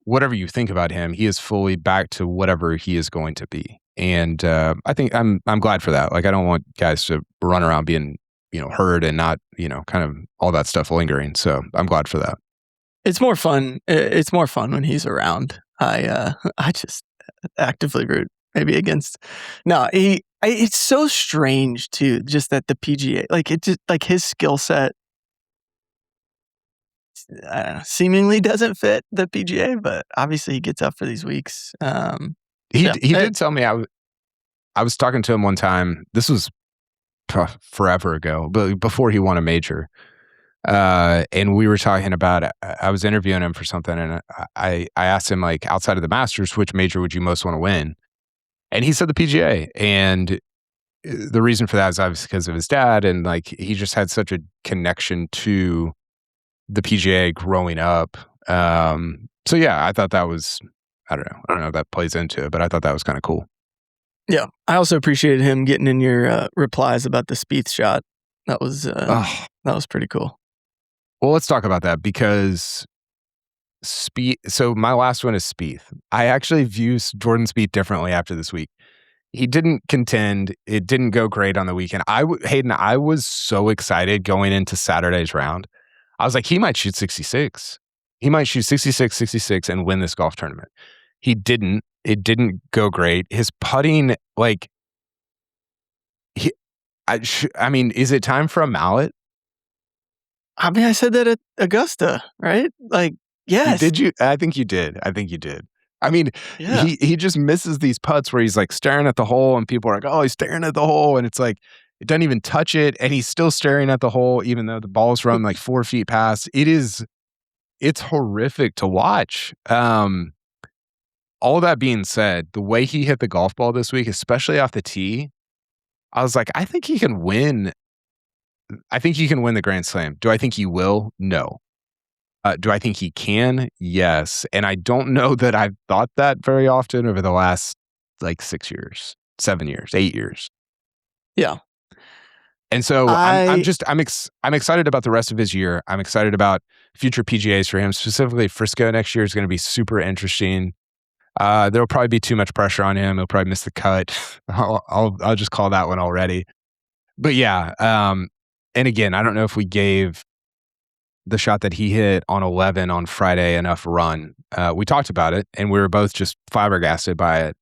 whatever you think about him, he is fully back to whatever he is going to be. And I think I'm glad for that. Like I don't want guys to run around being, you know, hurt and not, you know, kind of all that stuff lingering. So I'm glad for that. It's more fun. It's more fun when he's around. I just actively root maybe against. No, it's so strange too. Just that the PGA, like it just like his skill set seemingly doesn't fit the PGA, but obviously he gets up for these weeks. He did tell me I was talking to him one time. This was forever ago, but before he won a major. And we were talking about, I was interviewing him for something and I asked him like outside of the Masters, which major would you most want to win? And he said the PGA. And the reason for that is obviously because of his dad. And like, he just had such a connection to the PGA growing up. So yeah, I thought that was, I don't know if that plays into it, but I thought that was kind of cool. Yeah. I also appreciated him getting in your replies about the Spieth shot. That was pretty cool. Well, let's talk about that because Spieth. So my last one is Spieth. I actually view Jordan Spieth differently after this week. He didn't contend. It didn't go great on the weekend. Hayden, I was so excited going into Saturday's round. I was like, he might shoot 66. He might shoot 66, 66 and win this golf tournament. He didn't. It didn't go great. His putting, like, I mean, is it time for a mallet? I mean, I said that at Augusta, right? Like, yes. Did you? I think you did. I mean, he just misses these putts where he's like staring at the hole and people are like, oh, he's staring at the hole. And it's like, it doesn't even touch it. And he's still staring at the hole, even though the ball's run like 4 feet past. It's horrific to watch. All that being said, the way he hit the golf ball this week, especially off the tee, I was like, I think he can win the Grand Slam. Do I think he will? No. Do I think he can? Yes. And I don't know that I've thought that very often over the last like 6 years, 7 years, 8 years. Yeah. And so I'm excited about the rest of his year. I'm excited about future PGAs for him. Specifically, Frisco next year is going to be super interesting. There'll probably be too much pressure on him. He'll probably miss the cut. I'll just call that one already. But yeah, and again, I don't know if we gave the shot that he hit on 11 on Friday enough run. We talked about it, and we were both just flabbergasted by it.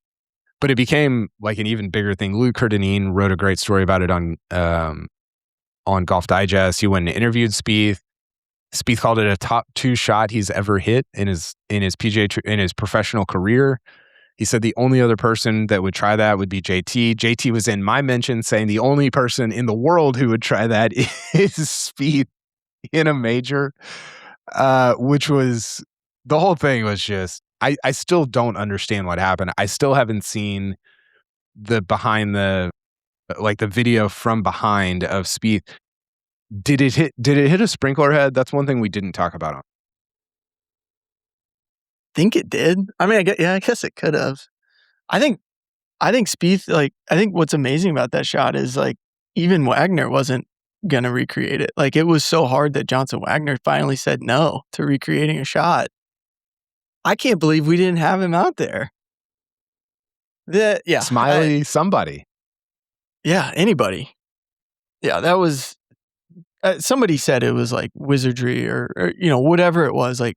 But it became like an even bigger thing. Lou Curdenine wrote a great story about it on on Golf Digest. He went and interviewed Spieth. Spieth called it a top 2 shot he's ever hit in his professional career. He said the only other person that would try that would be JT. JT was in my mention saying the only person in the world who would try that is Spieth in a major, which was, the whole thing was just, I still don't understand what happened. I still haven't seen the video from behind of Spieth. Did it hit a sprinkler head? That's one thing we didn't talk about. Think it did. I mean, I guess it could have. I think Spieth, like, I think what's amazing about that shot is, like, even Wagner wasn't gonna recreate it. Like, it was so hard that Johnson Wagner finally said no to recreating a shot. I can't believe we didn't have him out there. Smiley, somebody. Yeah, anybody. Yeah, that was. Somebody said it was like wizardry or whatever it was. Like,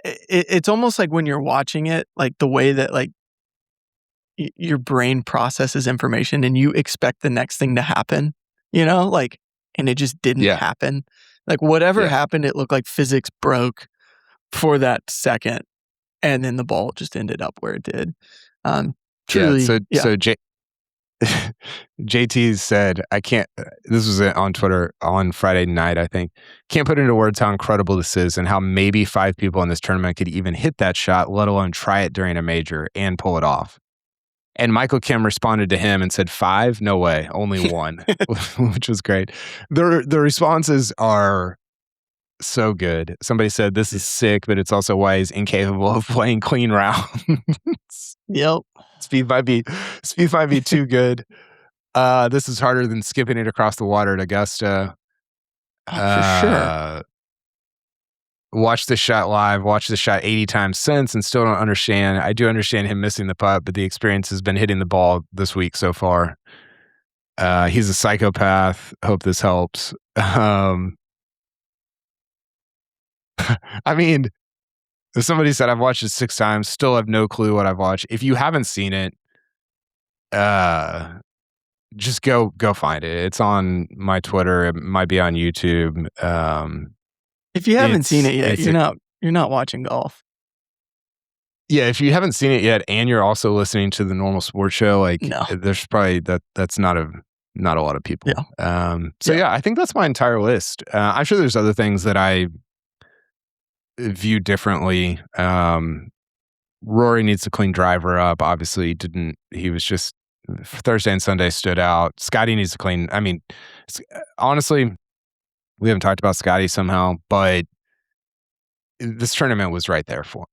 it's almost like when you're watching it, like the way that like your brain processes information and you expect the next thing to happen, like, and it just didn't happen. Like, whatever happened, it looked like physics broke for that second, and then the ball just ended up where it did. Truly, so JT said, I can't, this was on Twitter on Friday night, I think, can't put into words how incredible this is and how maybe 5 people in this tournament could even hit that shot, let alone try it during a major and pull it off. And Michael Kim responded to him and said, 5? No way, only 1, which was great. The responses are so good. Somebody said, this is sick, but it's also why he's incapable of playing clean rounds. Yep. Spieth might be too good. This is harder than skipping it across the water at Augusta. For sure. Watch this shot live. Watch this shot 80 times since and still don't understand. I do understand him missing the putt, but the experience has been hitting the ball this week so far. He's a psychopath. Hope this helps. I mean, somebody said I've watched it 6 times, still have no clue what I've watched. If you haven't seen it, just go find it. It's on my Twitter. It might be on YouTube. If you haven't seen it yet, you're not watching golf. Yeah, if you haven't seen it yet, and you're also listening to the normal sports show, like, there's probably that's not a lot of people. Yeah. I think that's my entire list. I'm sure there's other things that I view differently. Rory needs to clean driver up. Obviously, he was just Thursday and Sunday stood out. Scotty needs to clean. I mean, honestly, we haven't talked about Scotty somehow, but this tournament was right there for him.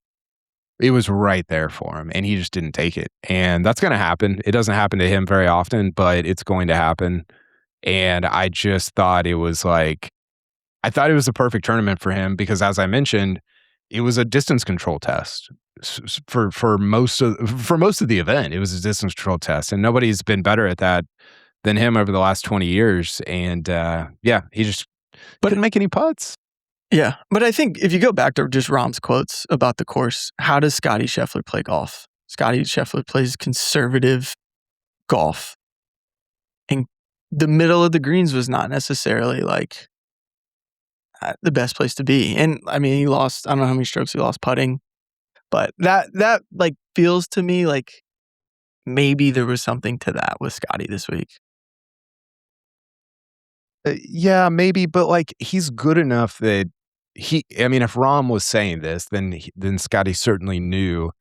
It was right there for him, and he just didn't take it. And that's going to happen. It doesn't happen to him very often, but it's going to happen. And I just thought it was like, I thought it was a perfect tournament for him because, as I mentioned, it was a distance control test for most of the event. It was a distance control test, and nobody's been better at that than him over the last 20 years. And he just couldn't make any putts. Yeah, but I think if you go back to just Rahm's quotes about the course, how does Scotty Scheffler play golf? Scotty Scheffler plays conservative golf, and the middle of the greens was not necessarily like the best place to be. And I mean, he lost, I don't know how many strokes he lost putting, but that like feels to me like maybe there was something to that with Scotty this week. Yeah, maybe, but like he's good enough that if Rahm was saying this, then Scotty certainly knew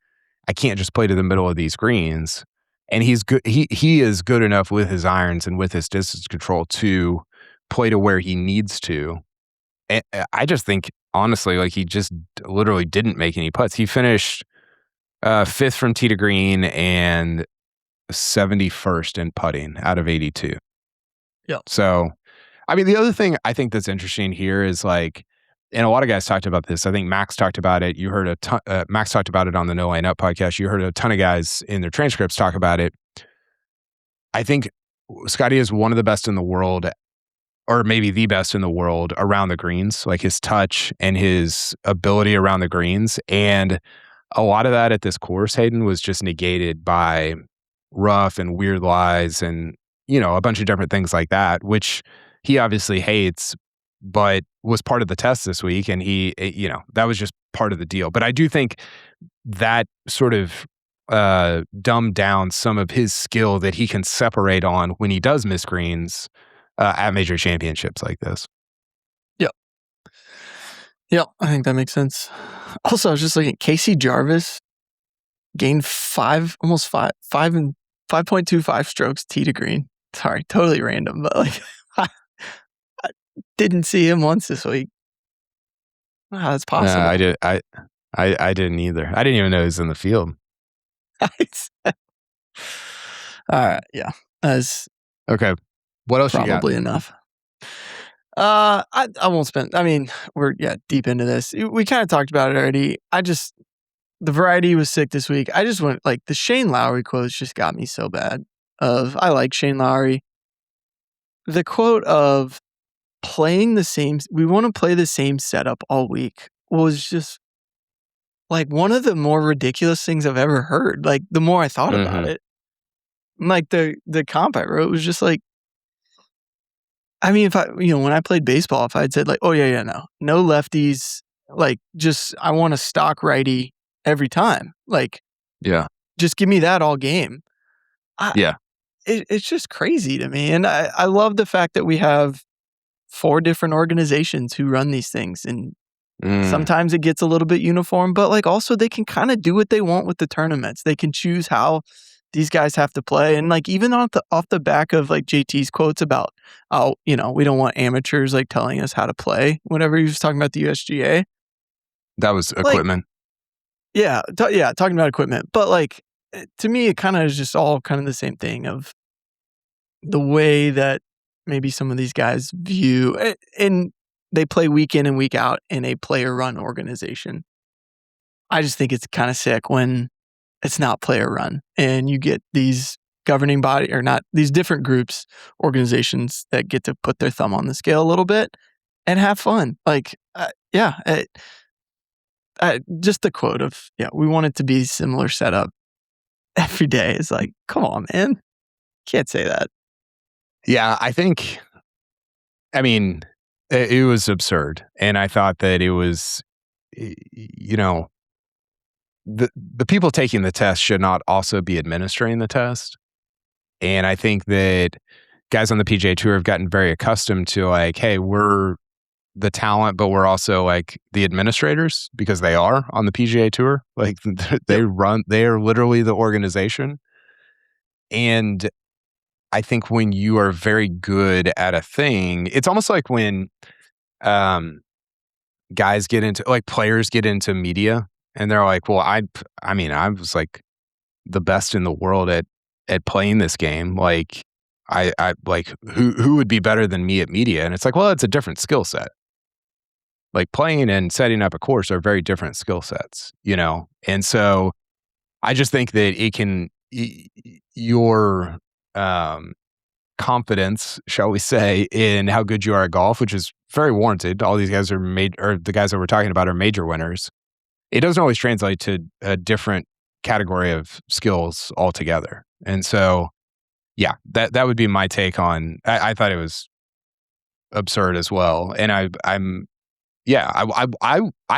I can't just play to the middle of these greens. And he's good. He is good enough with his irons and with his distance control to play to where he needs to. And I just think, honestly, like he just literally didn't make any putts. He finished 5th from tee to green and 71st in putting out of 82. Yeah. So, I mean, the other thing I think that's interesting here is like, and a lot of guys talked about this. I think Max talked about it. You heard Max talked about it on the No Line Up podcast. You heard a ton of guys in their transcripts talk about it. I think Scotty is one of the best in the world, or maybe the best in the world around the greens, like his touch and his ability around the greens. And a lot of that at this course, Hayden, was just negated by rough and weird lies and, a bunch of different things like that, which he obviously hates, but was part of the test this week, and that was just part of the deal. But I do think that sort of dumbed down some of his skill that he can separate on when he does miss greens at major championships like this. Yeah, I think that makes sense. Also, I was just looking at Casey Jarvis gained 5.25 strokes tee to green. Sorry, totally random, but like I didn't see him once this week. Wow, that's possible. I didn't either. I didn't even know he was in the field. All right, yeah, that's okay. What else you got? Probably enough. I won't spend. I mean, we're deep into this. We kind of talked about it already. The variety was sick this week. I just went like the Shane Lowry quotes just got me so bad. I like Shane Lowry. The quote of playing the same. We want to play the same setup all week was just like one of the more ridiculous things I've ever heard. Like the more I thought about it, like the comp I wrote was just like. I mean, if when I played baseball, if I'd said like, oh no lefties, like just, I want a stock righty every time. Like, just give me that all game. It's just crazy to me. And I love the fact that we have 4 different organizations who run these things. And sometimes it gets a little bit uniform, but like also they can kind of do what they want with the tournaments. They can choose how these guys have to play. And like, even off the back of like JT's quotes about, we don't want amateurs like telling us how to play whenever he was talking about the USGA. That was equipment. Talking about equipment. But like, to me, it kind of is just all kind of the same thing of the way that maybe some of these guys view it, and they play week in and week out in a player run organization. I just think it's kind of sick when it's not player run and you get these governing body or not these different groups, organizations that get to put their thumb on the scale a little bit and have fun. Like, just the quote of, we want it to be similar setup every day is like, come on, man. Can't say that. Yeah, I mean, it was absurd. And I thought that it was, the people taking the test should not also be administering the test. And I think that guys on the PGA Tour have gotten very accustomed to like, hey, we're the talent, but we're also like the administrators because they are on the PGA Tour. Like they are literally the organization. And I think when you are very good at a thing, it's almost like when guys get into, like players get into media and they're like, well, I was like the best in the world at playing this game. Like I like who would be better than me at media? And it's like, well, it's a different skill set. Like playing and setting up a course are very different skill sets, And so I just think that it can, your confidence, shall we say, in how good you are at golf, which is very warranted. All these guys or the guys that we're talking about are major winners. It doesn't always translate to a different category of skills altogether. And so, that would be my take on. I thought it was absurd as well. And I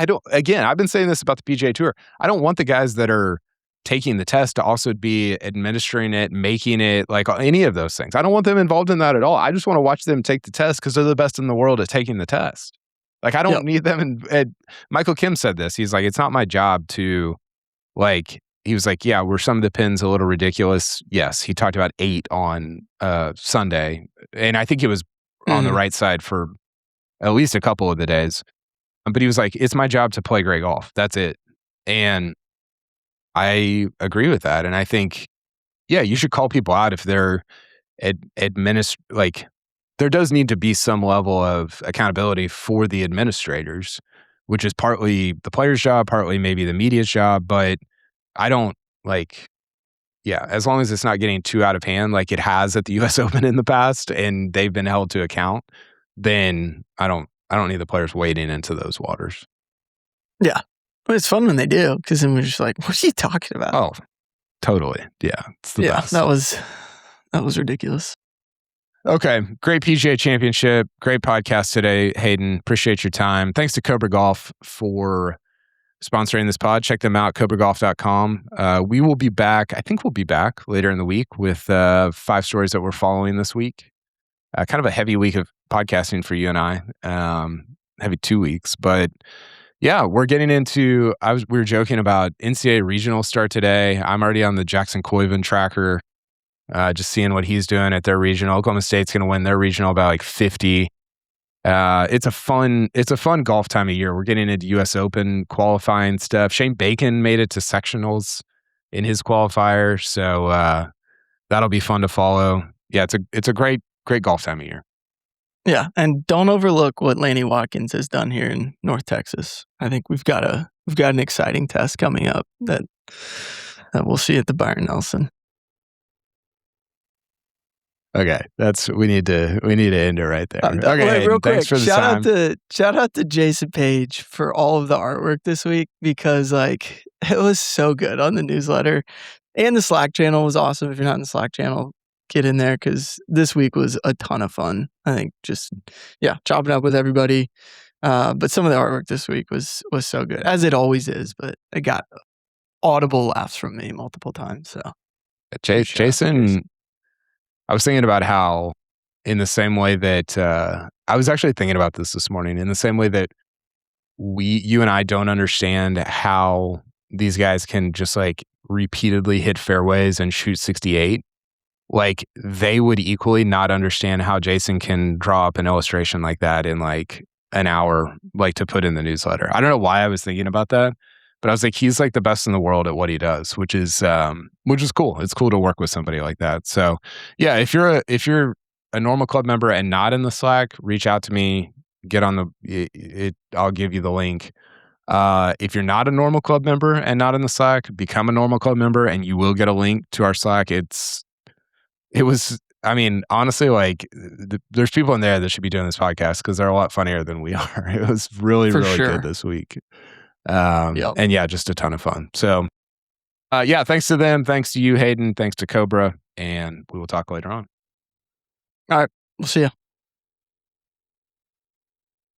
don't. Again, I've been saying this about the PGA Tour. I don't want the guys that are taking the test to also be administering it, making it, like any of those things. I don't want them involved in that at all. I just want to watch them take the test because they're the best in the world at taking the test. Like, I don't need them. And Michael Kim said this. He's like, it's not my job to, like, he was like, were some of the pins a little ridiculous? Yes. He talked about 8 on Sunday. And I think it was on the right side for at least a couple of the days. But he was like, it's my job to play great golf. That's it. And I agree with that. And I think, you should call people out if they're like, there does need to be some level of accountability for the administrators, which is partly the player's job, partly maybe the media's job. But I don't as long as it's not getting too out of hand, like it has at the US Open in the past, and they've been held to account, then I don't need the players wading into those waters. Yeah. But it's fun when they do, because then we're just like, what are you talking about? Oh, totally. Yeah. It's the best. That was ridiculous. Okay. Great PGA Championship. Great podcast today, Hayden. Appreciate your time. Thanks to Cobra Golf for sponsoring this pod. Check them out, cobragolf.com. We will be back. I think we'll be back later in the week with 5 stories that we're following this week. Kind of a heavy week of podcasting for you and I. Heavy 2 weeks. But yeah, we're getting into, we were joking about NCAA regional start today. I'm already on the Jackson Coyven tracker. Just seeing what he's doing at their regional. Oklahoma State's going to win their regional by like 50. It's a fun golf time of year. We're getting into U.S. Open qualifying stuff. Shane Bacon made it to sectionals in his qualifier, so that'll be fun to follow. Yeah, it's a great golf time of year. Yeah, and don't overlook what Laney Watkins has done here in North Texas. I think we've got an exciting test coming up that we'll see at the Byron Nelson. Okay, we need to end it right there. Okay, wait, real thanks quick. for the time. Shout out to Jason Page for all of the artwork this week, because like it was so good on the newsletter, and the Slack channel was awesome. If you're not in the Slack channel, get in there, because this week was a ton of fun. I think just chopping up with everybody. But some of the artwork this week was so good, as it always is. But it got audible laughs from me multiple times. So Jason. I was thinking about how, in the same way that I was actually thinking about this morning, in the same way that you and I don't understand how these guys can just like repeatedly hit fairways and shoot 68. Like, they would equally not understand how Jason can draw up an illustration like that in like an hour, like to put in the newsletter. I don't know why I was thinking about that, but I was like, he's like the best in the world at what he does, which is cool. It's cool to work with somebody like that. So yeah, if you're a normal club member and not in the Slack, reach out to me. Get on I'll give you the link. If you're not a normal club member and not in the Slack, become a normal club member and you will get a link to our Slack. I mean, honestly, like there's people in there that should be doing this podcast because they're a lot funnier than we are. It was really good this week. And yeah, just a ton of fun. So thanks to them. Thanks to you, Hayden. Thanks to Cobra. And we will talk later on. All right. We'll see you.